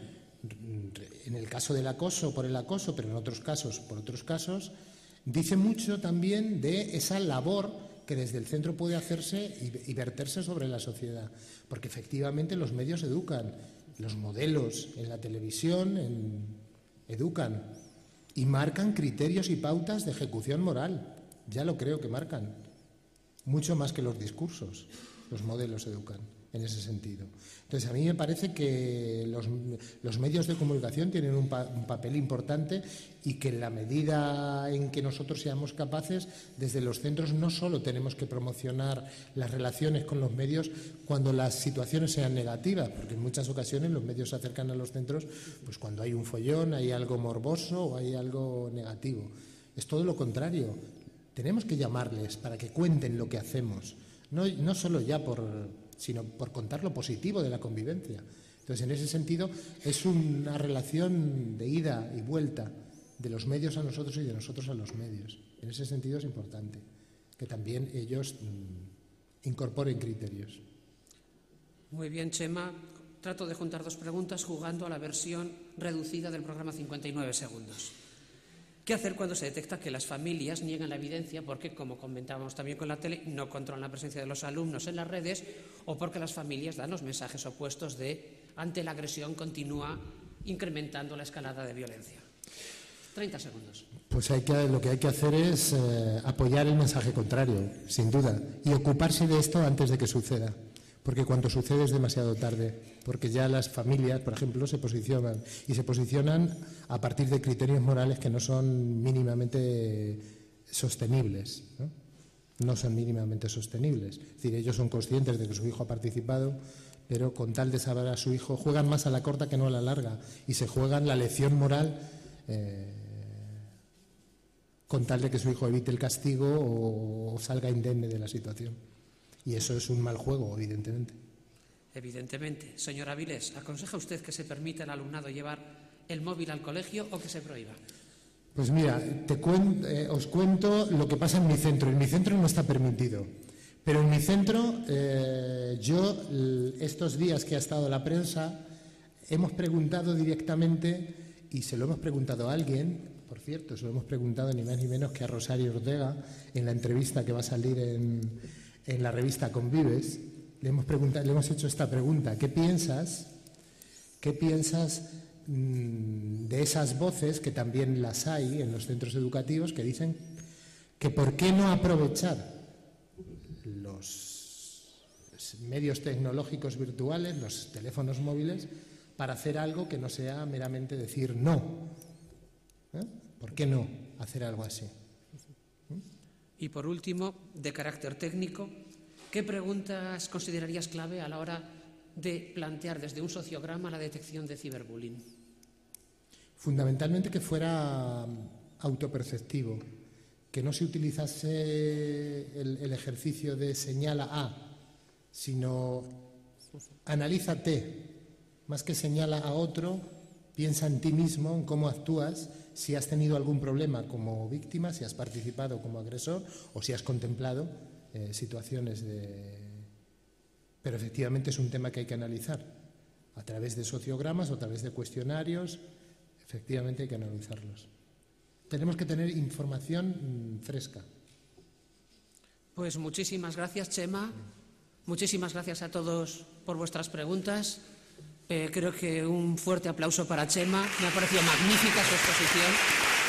en el caso del acoso, por el acoso, pero en otros casos, por otros casos, dice mucho también de esa labor que desde el centro puede hacerse y verterse sobre la sociedad. Porque efectivamente los medios educan, los modelos en la televisión educan y marcan criterios y pautas de ejecución moral. Ya lo creo que marcan, mucho más que los discursos. Los modelos educan en ese sentido. Entonces, a mí me parece que los medios de comunicación tienen un papel importante y que en la medida en que nosotros seamos capaces, desde los centros no solo tenemos que promocionar las relaciones con los medios cuando las situaciones sean negativas, porque en muchas ocasiones los medios se acercan a los centros pues cuando hay un follón, hay algo morboso o hay algo negativo. Es todo lo contrario. Tenemos que llamarles para que cuenten lo que hacemos. No solo ya sino por contar lo positivo de la convivencia. Entonces, en ese sentido, es una relación de ida y vuelta de los medios a nosotros y de nosotros a los medios. En ese sentido es importante que también ellos incorporen criterios. Muy bien, Chema. Trato de juntar dos preguntas jugando a la versión reducida del programa 59 segundos. ¿Qué hacer cuando se detecta que las familias niegan la evidencia porque, como comentábamos también con la tele, no controlan la presencia de los alumnos en las redes o porque las familias dan los mensajes opuestos de ante la agresión continúa incrementando la escalada de violencia? 30 segundos. Pues lo que hay que hacer es apoyar el mensaje contrario, sin duda, y ocuparse de esto antes de que suceda. Porque cuando sucede es demasiado tarde, porque ya las familias, por ejemplo, se posicionan a partir de criterios morales que no son mínimamente sostenibles, no son mínimamente sostenibles. Es decir, ellos son conscientes de que su hijo ha participado, pero con tal de saber a su hijo, juegan más a la corta que no a la larga y se juegan la lección moral con tal de que su hijo evite el castigo o salga indemne de la situación. Y eso es un mal juego, evidentemente. Evidentemente. Señor Avilés, ¿aconseja usted que se permita al alumnado llevar el móvil al colegio o que se prohíba? Pues mira, os cuento lo que pasa en mi centro. En mi centro no está permitido. Pero en mi centro, yo, estos días que ha estado la prensa, hemos preguntado directamente, y se lo hemos preguntado a alguien, por cierto, se lo hemos preguntado ni más ni menos que a Rosario Ortega, en la entrevista que va a salir en la revista Convives, le hemos hecho esta pregunta: ¿qué piensas de esas voces, que también las hay en los centros educativos, que dicen que por qué no aprovechar los medios tecnológicos virtuales, los teléfonos móviles, para hacer algo que no sea meramente decir no? ¿Por qué no hacer algo así? Y por último, de carácter técnico, ¿qué preguntas considerarías clave a la hora de plantear desde un sociograma la detección de ciberbullying? Fundamentalmente que fuera autoperceptivo, que no se utilizase el ejercicio de señala a, sino analízate, más que señala a otro, piensa en ti mismo, en cómo actúas, si has tenido algún problema como víctima, si has participado como agresor o si has contemplado situaciones de... Pero efectivamente es un tema que hay que analizar a través de sociogramas o a través de cuestionarios. Efectivamente hay que analizarlos. Tenemos que tener información fresca. Pues muchísimas gracias, Chema. Muchísimas gracias a todos por vuestras preguntas. Creo que un fuerte aplauso para Chema. Me ha parecido magnífica su exposición.